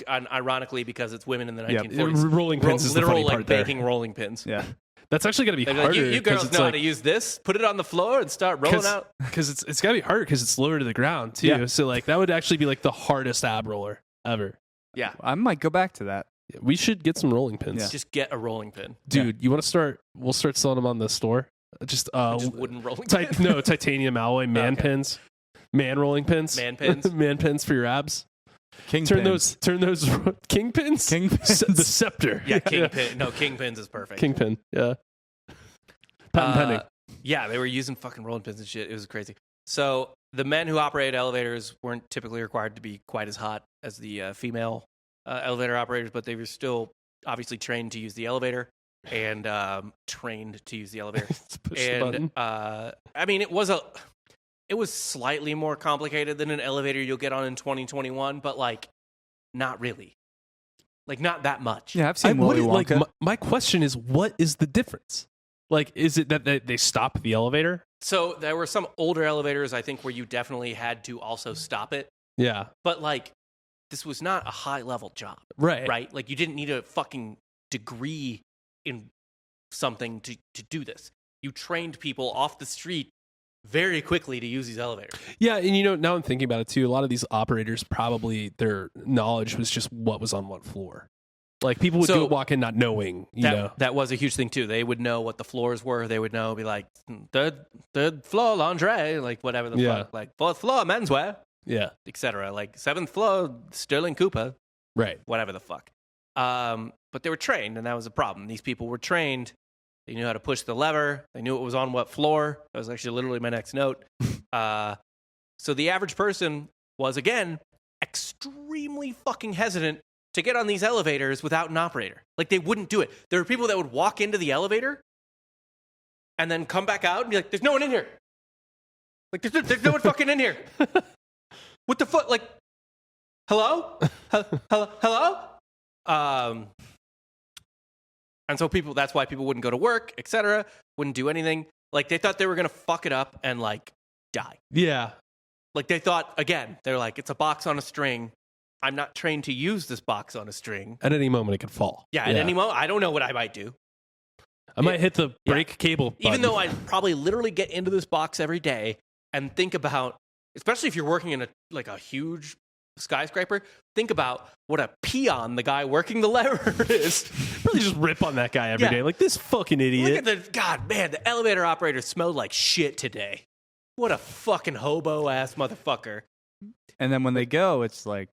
ironically, because it's women in the 1940s. Rolling pins is the funny part there. baking rolling pins. Yeah. That's actually going to be harder. Like, you girls know how to use this. Put it on the floor and start rolling out. Because it's got to be harder because it's lower to the ground too. Yeah. So like that would actually be like the hardest ab roller ever. Yeah, I might go back to that. We should get some rolling pins. Yeah. Just get a rolling pin, dude. You want to start? We'll start selling them on the store. Just wooden rolling pins. No, titanium alloy pins, man rolling pins, man pins, man pins for your abs. Turn those kingpins. The scepter. Yeah, kingpin. No, kingpins is perfect. Kingpin. Yeah. Patent pending. Yeah, they were using fucking rolling pins and shit. It was crazy. So the men who operated elevators weren't typically required to be quite as hot as the female elevator operators, but they were still obviously trained to use the elevator and trained to use the elevator. Push the button. I mean, it was slightly more complicated than an elevator you'll get on in 2021, but like, not really. Like, not that much. Yeah, I've seen Willy Wonka. Like, my question is, what is the difference? Like, is it that they stop the elevator? So there were some older elevators, I think, where you definitely had to also stop it. Yeah. But like, this was not a high-level job. Right. Right? Like, you didn't need a fucking degree in something to do this. You trained people off the street very quickly to use these elevators. Yeah, and now I'm thinking about it too. A lot of these operators, probably their knowledge was just what was on what floor. Like, people would walk in not knowing, That was a huge thing too. They would know what the floors were. They would know, be like, third floor lingerie, like whatever the fuck. Like, 4th floor menswear. Yeah. Etc. Like, 7th floor Sterling Cooper. Right. Whatever the fuck. But they were trained, and that was a problem. These people were trained. They knew how to push the lever. They knew it was on what floor. That was actually literally my next note. So the average person was, again, extremely fucking hesitant to get on these elevators without an operator. Like, they wouldn't do it. There were people that would walk into the elevator and then come back out and be like, there's no one in here. Like, there's no one fucking in here. What the fuck? Like, hello? Hello? And so that's why people wouldn't go to work, etc., wouldn't do anything. Like, they thought they were going to fuck it up and, like, die. Yeah. Like, they thought, again, they're like, it's a box on a string. I'm not trained to use this box on a string. At any moment, it could fall. Yeah, at any moment. I don't know what I might do. I might hit the brake cable button. Even though I probably literally get into this box every day and think about, especially if you're working in a huge skyscraper, think about what a peon the guy working the lever is. Really just rip on that guy every day. Like, this fucking idiot. Look at the elevator operator smelled like shit today. What a fucking hobo-ass motherfucker. And then when they go, it's like,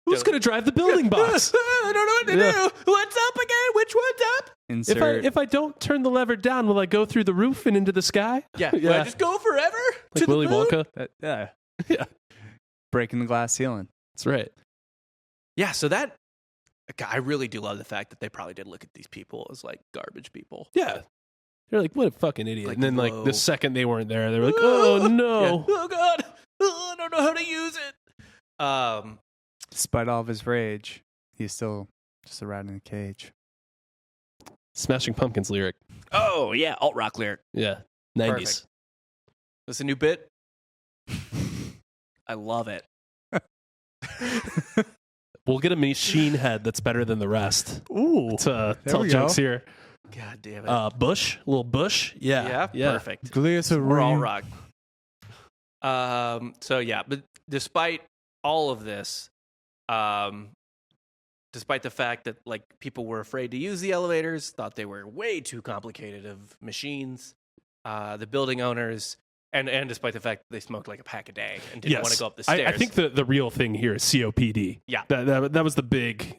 who's going to drive the building box? I don't know what to do. What's up again? Which one's up? If I don't turn the lever down, will I go through the roof and into the sky? Yeah. Will I just go forever? Like Willy Wonka? Yeah. Breaking the glass ceiling. That's right. Yeah, so I really do love the fact that they probably did look at these people as like garbage people. Yeah. They're like, what a fucking idiot. Like, and then like the second they weren't there, they were like, oh no. Yeah. Oh God. I don't know how to use it. Despite all of his rage, he's still just a rat in a cage. Smashing Pumpkins lyric. Oh yeah, alt rock lyric. Yeah. 90s. Perfect. This a new bit? I love it. We'll get a machine head that's better than the rest. Ooh. To tell jokes here. God damn it. Bush? A little Bush? Yeah. Perfect. Glycerine. We're all rock. So yeah, but despite all of this, despite the fact that like people were afraid to use the elevators, thought they were way too complicated of machines, the building owners, and despite the fact that they smoked like a pack a day and didn't want to go up the stairs. I think the real thing here is COPD. Yeah. That was the big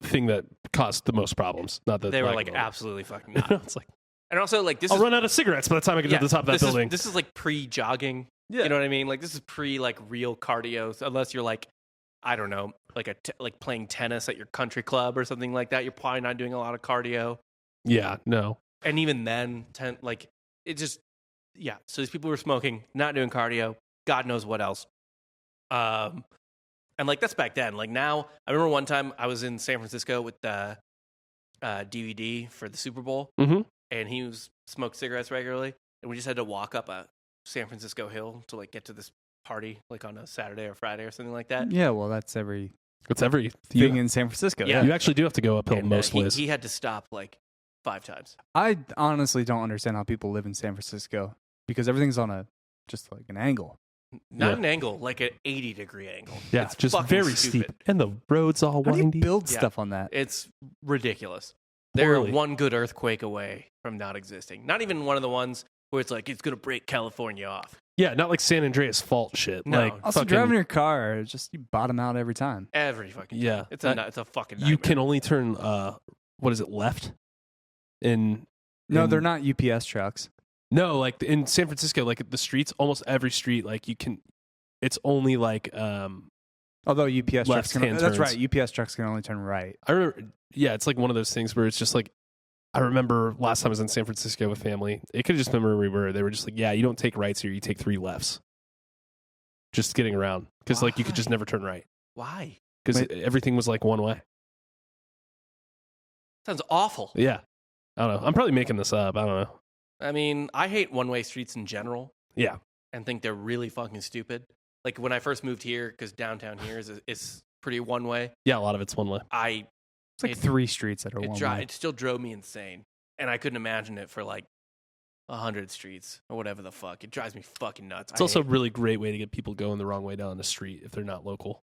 thing that caused the most problems. Not that they were like absolutely fucking not. It's like, and also like this. I'll run out of cigarettes by the time I get to the top of that building. This is like pre-jogging. Yeah. You know what I mean? Like this is pre like real cardio. So unless you're like, I don't know, like like playing tennis at your country club or something like that, you're probably not doing a lot of cardio. Yeah. No. And even then, like it just. Yeah, so these people were smoking, not doing cardio, God knows what else. And like that's back then. Like now, I remember one time I was in San Francisco with DVD for the Super Bowl, and he smoked cigarettes regularly, and we just had to walk up a San Francisco hill to like get to this party, like on a Saturday or Friday or something like that. Yeah, well, that's every thing in San Francisco. Yeah, you actually do have to go uphill and, most ways. He had to stop like 5 times. I honestly don't understand how people live in San Francisco because everything's on just like an angle. Not an angle, like an 80-degree angle. Yeah, it's just very stupid. steep. And the road's all How do windy. you build stuff on that? It's ridiculous. They're one good earthquake away from not existing. Not even one of the ones where it's like, it's going to break California off. Yeah, not like San Andreas fault shit. No. Like Also, fucking, driving your car, just you bottom out every time. Every fucking yeah, time. It's a fucking nightmare. You can only turn what is it, left? No, they're not UPS trucks. No, like in San Francisco, like the streets, almost every street, like you can. It's only like although UPS trucks can. Left-hand That's turns. right. UPS trucks can only turn right. I remember. Yeah, it's like one of those things where it's just like. I remember last time I was in San Francisco with family. It could have just been where we were. They were just like, "Yeah, you don't take rights here. You take 3 lefts." Just getting around because like you could just never turn right. Why? Because everything was like one way. Sounds awful. Yeah, I don't know. I'm probably making this up. I don't know. I mean, I hate one-way streets in general. Yeah, and think they're really fucking stupid. Like when I first moved here, because downtown here is pretty one-way. Yeah, a lot of it's one way. It's like 3 streets that are one way. It still drove me insane, and I couldn't imagine it for like 100 streets or whatever the fuck. It drives me fucking nuts. It's also a really great way to get people going the wrong way down the street if they're not local.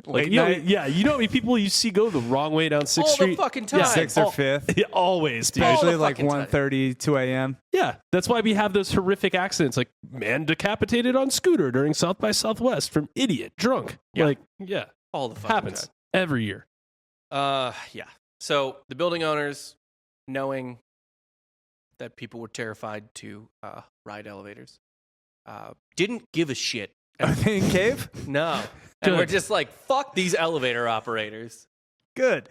Late you know, night? yeah, you know how many people you see go the wrong way down 6th all Street? the fucking time. Yeah, 6th or 5th. Yeah, always, dude. Especially the like fucking time. 1:30, 2 a.m. Yeah, that's why we have those horrific accidents, like man decapitated on scooter during South by Southwest from idiot drunk. Yeah. Like, yeah, all the fucking happens time. every year. Yeah. So the building owners, knowing that people were terrified to ride elevators, didn't give a shit. Are they in cave? No. And we're just like, fuck these elevator operators. Good.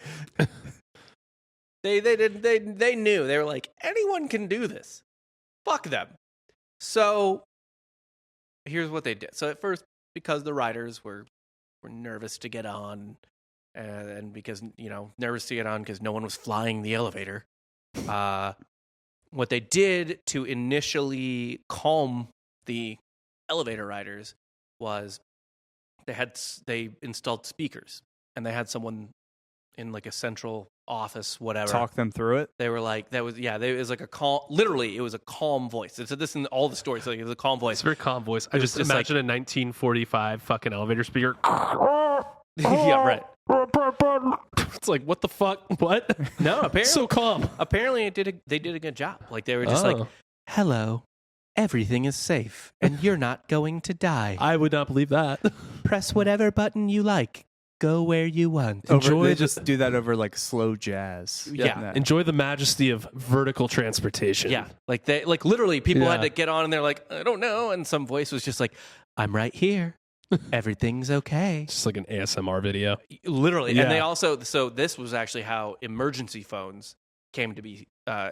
They knew. They were like, anyone can do this. Fuck them. So here's what they did. So at first, because the riders were nervous to get on, and because, nervous to get on because no one was flying the elevator, what they did to initially calm the elevator riders was they installed speakers, and they had someone in like a central office, whatever, Talk them through it. They were like, it was like a calm, literally it was a calm voice. It said this in all the stories, like it was a calm voice. It's a very calm voice. I just imagine a 1945 fucking elevator speaker. Yeah, right. It's like, what the fuck? What? No, apparently so calm. Apparently they did a good job. Like they were just like, hello, everything is safe and you're not going to die. I would not believe that. Press whatever button you like. Go where you want. They just do that over like slow jazz. Yeah. Enjoy the majesty of vertical transportation. Yeah. Like literally people had to get on and they're like, I don't know. And some voice was just like, I'm right here. Everything's okay. Just like an ASMR video. Literally. Yeah. And they also, so this was actually how emergency phones came to be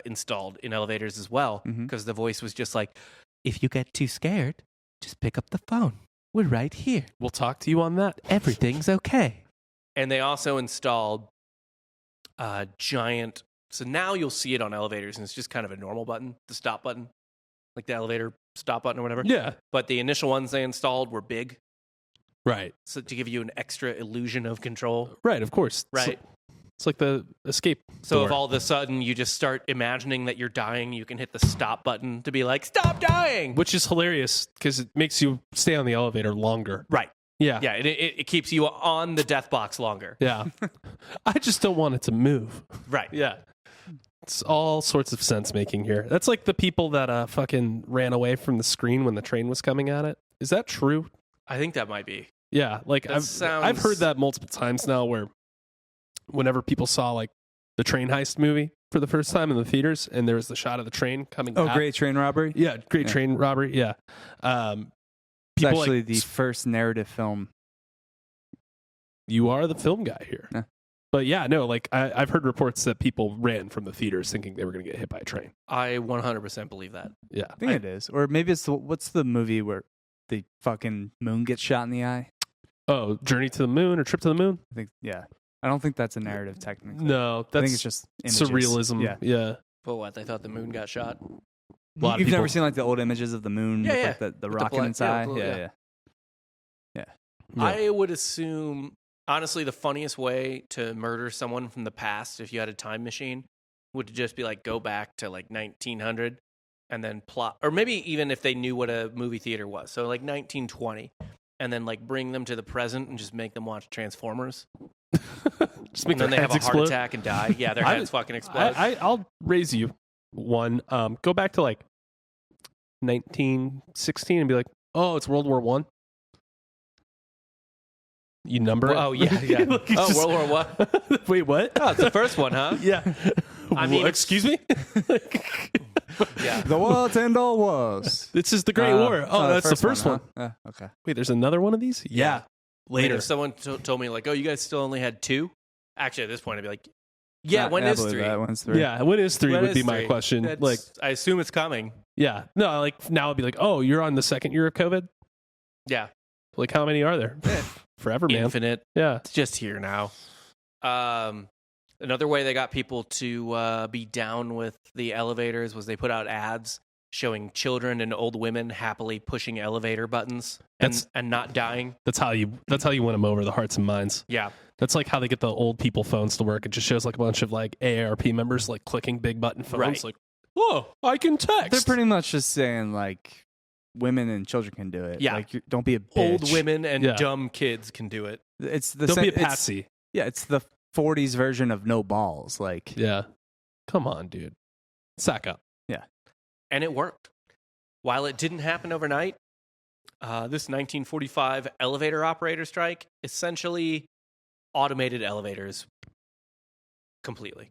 installed in elevators as well. Because the voice was just like, if you get too scared, just pick up the phone. We're right here. We'll talk to you on that. Everything's okay. And they also installed a giant, so now you'll see it on elevators, and it's just kind of a normal button, the stop button, like the elevator stop button or whatever. Yeah. But the initial ones they installed were big. Right. So to give you an extra illusion of control. Right, of course. Right. It's like the escape So door. if all of a sudden you just start imagining that you're dying, you can hit the stop button to be like, stop dying! Which is hilarious because it makes you stay on the elevator longer. Right. Yeah. Yeah, it keeps you on the death box longer. Yeah. I just don't want it to move. Right. Yeah. It's all sorts of sense making here. That's like the people that fucking ran away from the screen when the train was coming at it. Is that true? I think that might be. Yeah. Like I've heard that multiple times now where whenever people saw like the train heist movie for the first time in the theaters and there was the shot of the train coming Oh, Great Train Robbery? Yeah, Train Robbery. Yeah. It's actually the first narrative film. You are the film guy here. Yeah. But yeah, no, like I've heard reports that people ran from the theaters thinking they were going to get hit by a train. I 100% believe that. Yeah. I think it is. Or maybe it's what's the movie where the fucking moon gets shot in the eye? Oh, Journey to the Moon or Trip to the Moon? I think, yeah. I don't think that's a narrative technically. No, I think it's just images. surrealism. Yeah. But what? They thought the moon got shot? You've never seen like the old images of the moon Yeah, with like the With rocket the inside? yeah. Yeah. I would assume, honestly, the funniest way to murder someone from the past, if you had a time machine, would just be like go back to like 1900 and then plot, or maybe even if they knew what a movie theater was, so like 1920, and then like bring them to the present and just make them watch Transformers. Just make them, their heads have a explode. heart attack and die. Yeah, their heads fucking explode. I'll raise you one. Go back to like 1916 and be like, oh, it's World War I. You number it? Oh, yeah. World War What? Wait, what? Oh, it's the first one, huh? Yeah. I mean, excuse me? Yeah. The what and all was. This is the Great War. Oh, that's the first one. Huh? Okay. Wait, there's another one of these? Yeah. Later. If someone told me, like, oh, you guys still only had 2? Actually, at this point, I'd be like, yeah, when is 3? When's 3? Yeah, when is 3 would be my question. Like, I assume it's coming. Yeah. No, like, now I'd be like, oh, you're on the second year of COVID? Yeah. Like, how many are there? Forever, man. Infinite. Yeah. It's just here now. Another way they got people to be down with the elevators was they put out ads showing children and old women happily pushing elevator buttons and not dying. That's how you win them over the hearts and minds. Yeah. That's like how they get the old people phones to work. It just shows like a bunch of like AARP members like clicking big button phones. Right. Like, whoa, I can text. They're pretty much just saying like women and children can do it. Yeah. Like don't be a bitch. Old women and dumb kids can do it. It's the Don't be a patsy. It's the 40s version of no balls. Like Yeah. Come on, dude. Sack up. Yeah. And it worked. While it didn't happen overnight, this 1945 elevator operator strike essentially automated elevators completely.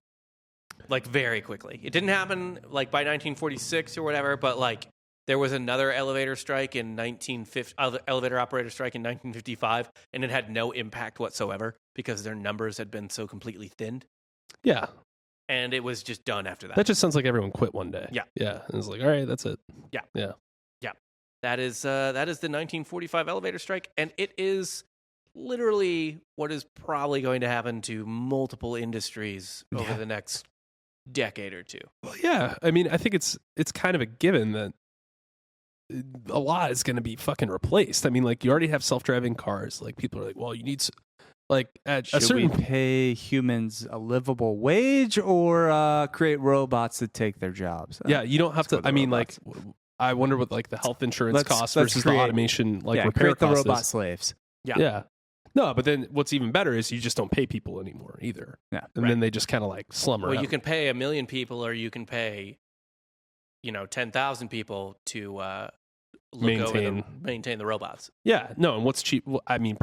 Like very quickly. It didn't happen like by 1946 or whatever, but like there was another elevator strike in 1950, elevator operator strike in 1955, and it had no impact whatsoever because their numbers had been so completely thinned. Yeah. And it was just done after that. That just sounds like everyone quit one day. Yeah. Yeah. And it's like, all right, that's it. Yeah. Yeah. Yeah. That is the 1945 elevator strike, and it is literally what is probably going to happen to multiple industries over the next decade or two. Well, yeah. I mean, I think it's kind of a given that a lot is going to be fucking replaced. I mean, like you already have self-driving cars. Like people are like, well, you need like at should a certain we pay humans a livable wage or create robots that take their jobs? Yeah, you don't have to. I mean, robots. like I wonder what like the health insurance costs versus create, the automation like repair create the costs robot is. slaves. Yeah. Yeah. No, but then what's even better is you just don't pay people anymore either. Yeah. And then they just kind of like slumber. Well, out. you can pay 1 million people, or you can pay, 10,000 people to maintain the robots. Yeah. No, and what's cheap? Well, I mean,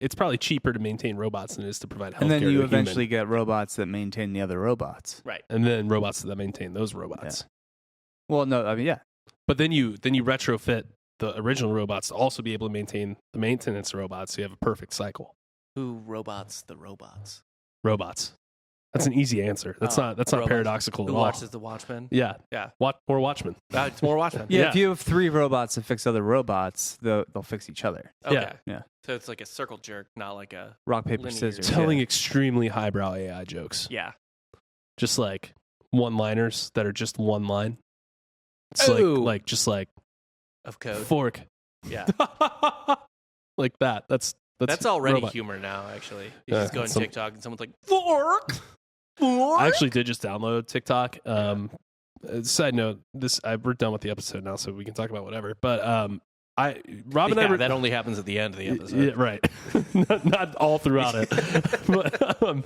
it's probably cheaper to maintain robots than it is to provide healthcare. And then you to a eventually human. get robots that maintain the other robots. Right. And then robots that maintain those robots. Yeah. Well, no, I mean, yeah. But then you retrofit the original robots to also be able to maintain the maintenance robots, so you have a perfect cycle. Who robots the robots? Robots. That's an easy answer. That's not robots. paradoxical Who at all. watches the Watchmen? Yeah. Yeah. More Watchmen. It's more Watchmen. Yeah, if you have 3 robots that fix other robots, they'll fix each other. Okay. Yeah. So it's like a circle jerk, not like a Rock, paper, linear scissors. jerk. Telling extremely highbrow AI jokes. Yeah. Just like one-liners that are just one line. It's Ooh. just like Of code. fork. Yeah. Like that. That's already robot. humor now, actually. You Yeah, just go on some- TikTok and someone's like, fork! Fork! I actually did just download TikTok. Side note, we're done with the episode now, so we can talk about whatever. But Rob and I were, that only happens at the end of the episode. Yeah, right. not all throughout it. But,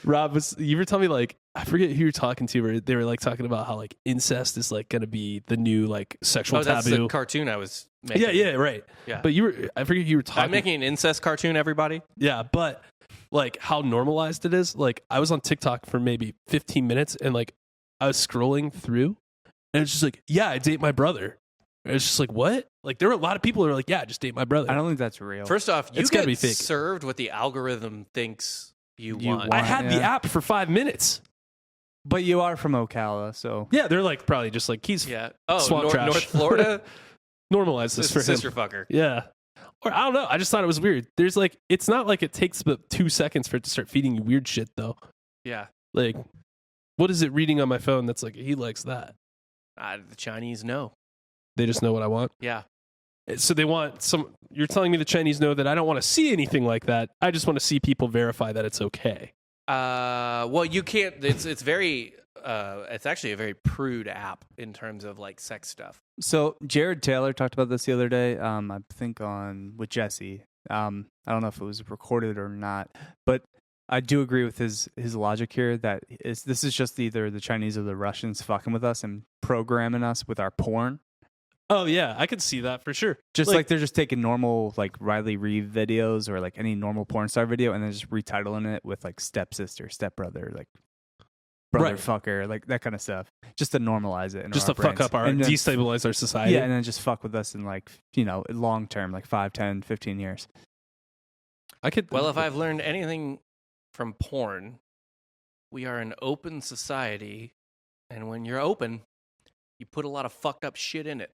Rob you were telling me like, I forget who you were talking to, where they were like talking about how like incest is like going to be the new like sexual That's taboo. the cartoon I was making. Yeah, right. Yeah. But I forget who you were talking. I'm making an incest cartoon, everybody. Yeah, but like how normalized it is. Like I was on TikTok for maybe 15 minutes and like I was scrolling through and it's just like, yeah, I date my brother. And it's just like, what? Like there were a lot of people who are like, yeah, just date my brother. I don't think that's real. First off, you It's gotta get be fake. served what the algorithm thinks you You want. I had the Yeah. app for 5 minutes. But you are from Ocala, so Yeah, they're like probably just like he's Yeah. Oh, Swamp trash. North Florida? normalized this for him. Sister fucker. Yeah. Or I don't know. I just thought it was weird. There's like, it's not like it takes but 2 seconds for it to start feeding you weird shit though. Yeah. Like, what is it reading on my phone that's like, he likes that? The Chinese know. They just know what I want. Yeah. So they want you're telling me the Chinese know that I don't want to see anything like that. I just want to see people verify that it's okay. Well, you can't. It's very. It's actually a very prude app in terms of like sex stuff. So Jared Taylor talked about this the other day. I think with Jesse. I don't know if it was recorded or not, but I do agree with his logic here that this is just either the Chinese or the Russians fucking with us and programming us with our porn. Oh yeah, I could see that for sure. Just like they're just taking normal like Riley Reeve videos or like any normal porn star video and then just retitling it with like stepsister, stepbrother, like brother fucker, like that kind of stuff. Just to normalize it. Just to fuck up and destabilize our society. Yeah, and then just fuck with us in like, long term, like 5, 10, 15 years. Well, if I've learned anything from porn, we are an open society, and when you're open, you put a lot of fucked up shit in it.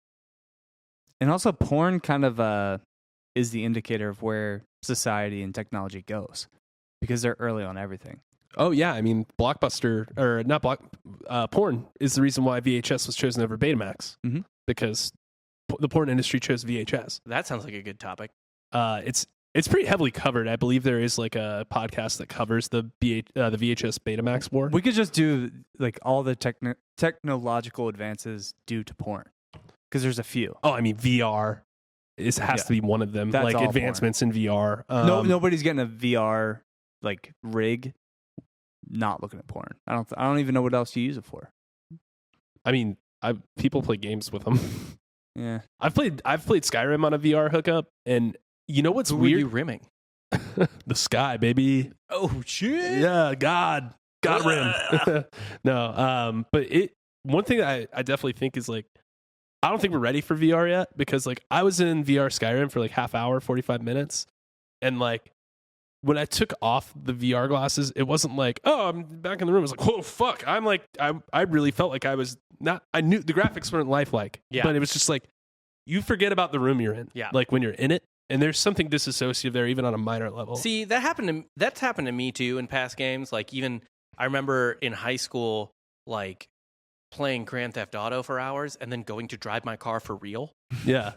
And also, porn kind of is the indicator of where society and technology goes because they're early on everything. Oh yeah, I mean, porn is the reason why VHS was chosen over Betamax because the porn industry chose VHS. That sounds like a good topic. It's pretty heavily covered. I believe there is like a podcast that covers the VHS Betamax war. We could just do like all the technological advances due to porn. Because there's a few. Oh, I mean, VR has to be one of them. That's like advancements in VR. Nobody's getting a VR like rig. Not looking at porn. I don't even know what else you use it for. I mean, people play games with them. Yeah, I've played Skyrim on a VR hookup, and you know what's weird? Were you rimming? The sky, baby. Oh shit! Yeah, God rim. No, but one thing I definitely think is like, I don't think we're ready for VR yet because like I was in VR Skyrim for like half hour, 45 minutes, and like when I took off the VR glasses, it wasn't like, oh, I'm back in the room. It was like, whoa, fuck. I'm like, I really felt like I was not. I knew the graphics weren't lifelike, but it was just like you forget about the room you're in, like when you're in it, and there's something disassociative there, even on a minor level. See, that's happened to me too in past games. Like even I remember in high school, like playing Grand Theft Auto for hours and then going to drive my car for real. Yeah.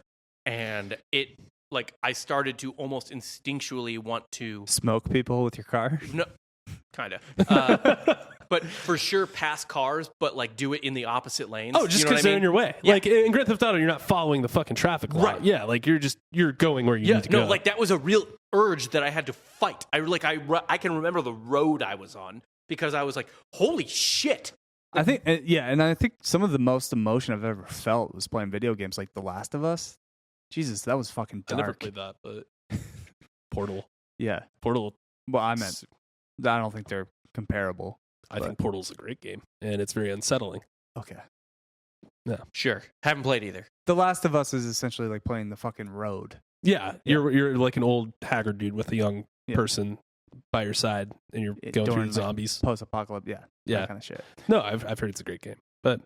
And it, like, I started to almost instinctually want to smoke people with your car. No, kind of. But for sure pass cars, but like do it in the opposite lanes. Oh, just because they're in your way. Yeah. Like in Grand Theft Auto, you're not following the fucking traffic light. Right. Yeah, like you're going where you need to go. No, like that was a real urge that I had to fight. I can remember the road I was on because I was like, holy shit. I think, and I think some of the most emotion I've ever felt was playing video games like The Last of Us. Jesus, that was fucking dark. I never played that, but Portal. Yeah. Portal. Well, I don't think they're comparable. I think Portal's a great game, and it's very unsettling. Okay. Yeah. Sure. Haven't played either. The Last of Us is essentially like playing the fucking road. Yeah. You're like an old haggard dude with a young person by your side, and you're going through zombies. Post-apocalypse, that kind of shit. No, I've heard it's a great game. But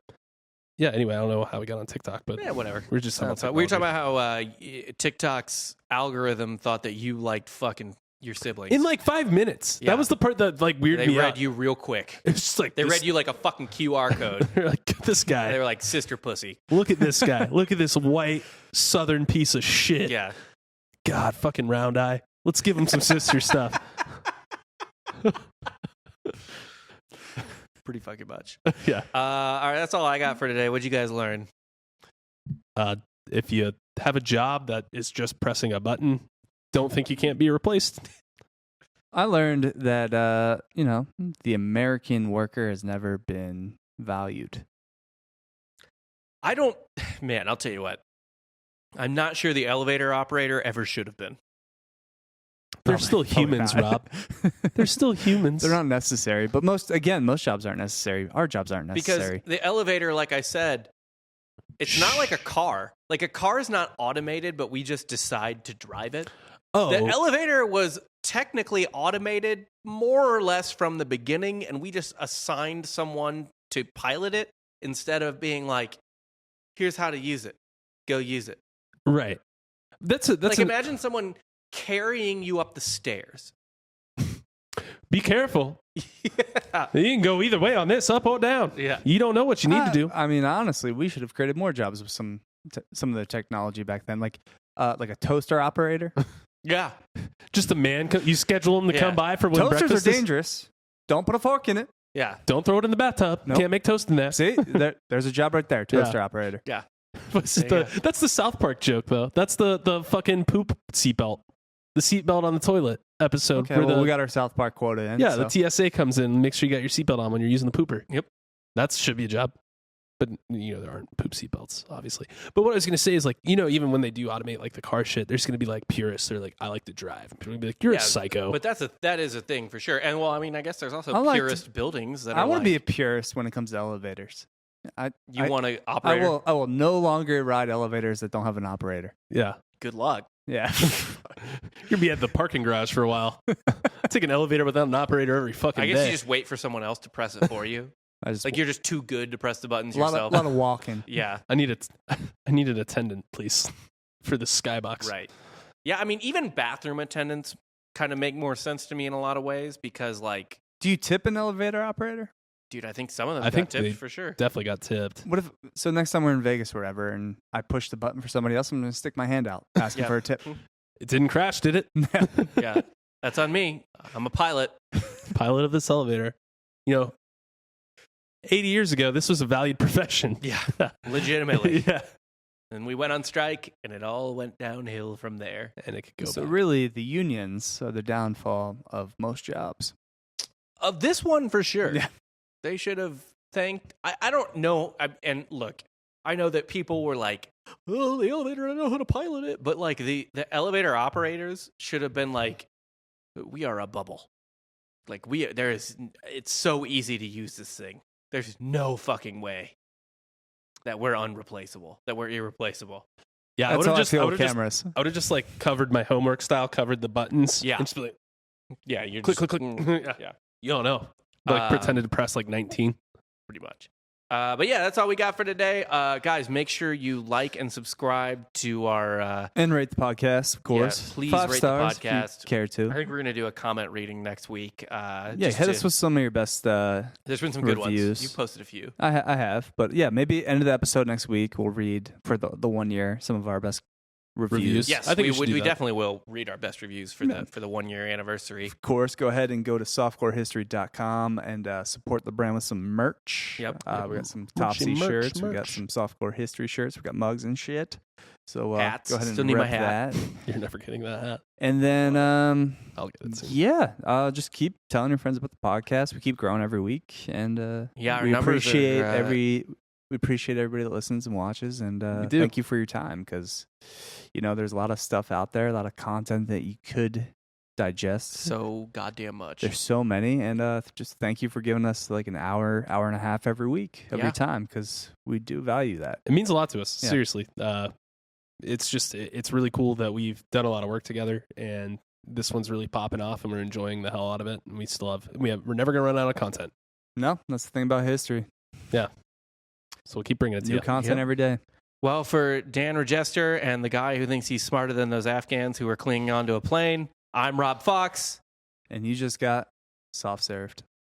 yeah, anyway, I don't know how we got on TikTok, but whatever. We're just talking about we were talking about how TikTok's algorithm thought that you liked fucking your siblings. In like 5 minutes. Yeah. That was the part that like weirded me out. They read you real quick. It's just like they read you like a fucking QR code. They're like, this guy. They were like, sister pussy. Look at this guy. Look at this white southern piece of shit. Yeah. God, fucking round eye. Let's give him some sister stuff. Pretty fucking much. Yeah. All right, that's all I got for today. What'd you guys learn? If you have a job that is just pressing a button, don't think you can't be replaced. I learned that the American worker has never been valued. I'll tell you what. I'm not sure the elevator operator ever should have been. They're still humans, Rob. They're still humans. They're not necessary. But most jobs aren't necessary. Our jobs aren't necessary. Because the elevator, like I said, it's not like a car. Like a car is not automated, but we just decide to drive it. Oh. The elevator was technically automated more or less from the beginning, and we just assigned someone to pilot it instead of being like, here's how to use it. Go use it. Right. Imagine someone carrying you up the stairs. Be careful. Yeah. You can go either way on this, up or down. Yeah. You don't know what you need to do. I mean, honestly, we should have created more jobs with some of the technology back then, like a toaster operator. Yeah. Just a man. You schedule him to come by for when Toasters breakfast are dangerous. Don't put a fork in it. Yeah. Don't throw it in the bathtub. Nope. Can't make toast in there. See, there's a job right there, toaster operator. Yeah. That's the South Park joke, though. That's the fucking poop seatbelt. The seatbelt on the toilet episode. Okay, we got our South Park quota in. Yeah, the TSA comes in and makes sure you got your seatbelt on when you're using the pooper. Yep. That should be a job. But, there aren't poop seatbelts, obviously. But what I was going to say is, like, even when they do automate, like, the car shit, there's going to be, like, purists. They're like, I like to drive. And people will be like, you're a psycho. But that is a thing for sure. And, well, I mean, I guess there's also purist buildings that I want to be a purist when it comes to elevators. You want to operate? I will no longer ride elevators that don't have an operator. Yeah. Good luck. Yeah. You're going to be at the parking garage for a while. Take an elevator without an operator every fucking day. I guess you just wait for someone else to press it for you. You're just too good to press the buttons yourself. A lot of walking. Yeah. I need an attendant, please, for the skybox. Right. Yeah, I mean, even bathroom attendants kind of make more sense to me in a lot of ways because, like... Do you tip an elevator operator? Dude, I think some of them got tipped for sure. Definitely got tipped. So next time we're in Vegas or whatever, and I push the button for somebody else, I'm going to stick my hand out asking for a tip. It didn't crash, did it? Yeah. That's on me. I'm a pilot. Pilot of this elevator. 80 years ago, this was a valued profession. Yeah, legitimately. Yeah. And we went on strike, and it all went downhill from there. And it could go So back. really, the unions are the downfall of most jobs. Of this one, for sure. Yeah. They should have thanked... I don't know. And look, I know that people were like, oh, the elevator, I don't know how to pilot it. But like the elevator operators should have been like, we are a bubble. Like it's so easy to use this thing. There's no fucking way that we're unreplaceable, that we're irreplaceable. Yeah, I would have just like covered my homework style, covered the buttons. Yeah. And just be like, yeah, you're click, just, click, click. Yeah. You don't know. Like pretended to press like 19. Pretty much. But yeah, that's all we got for today. Guys, make sure you like and subscribe to our... and rate the podcast, of course. Yeah, please 5 rate stars the podcast. If you care to. I think we're going to do a comment reading next week. Hit us with some of your best There's been some good reviews. ones. You posted a few. I have. But yeah, maybe end of the episode next week, we'll read for the 1 year some of our best reviews. Yes, I think we definitely will read our best reviews for the 1 year anniversary. Of course, go ahead and go to softcorehistory.com and support the brand with some merch. Yep. We got some Topsy shirts. We got some Softcore History shirts. We got mugs and shit. So hats. Go ahead and Still need my rep hat. that. You're never getting that hat. And then, I'll get it soon. yeah, just keep telling your friends about the podcast. We keep growing every week, and our we numbers appreciate are, we appreciate everybody that listens and watches, and thank you for your time because there's a lot of stuff out there, a lot of content that you could digest. So goddamn much. There's so many, and just thank you for giving us like an hour and a half every week of your time because we do value that. It means a lot to us. Yeah. Seriously. It's really cool that we've done a lot of work together, and this one's really popping off, and we're enjoying the hell out of it. And we're never gonna run out of content. No, that's the thing about history. Yeah. So we'll keep bringing it to you. New content every day. Well, for Dan Regester and the guy who thinks he's smarter than those Afghans who are clinging onto a plane, I'm Rob Fox. And you just got soft served.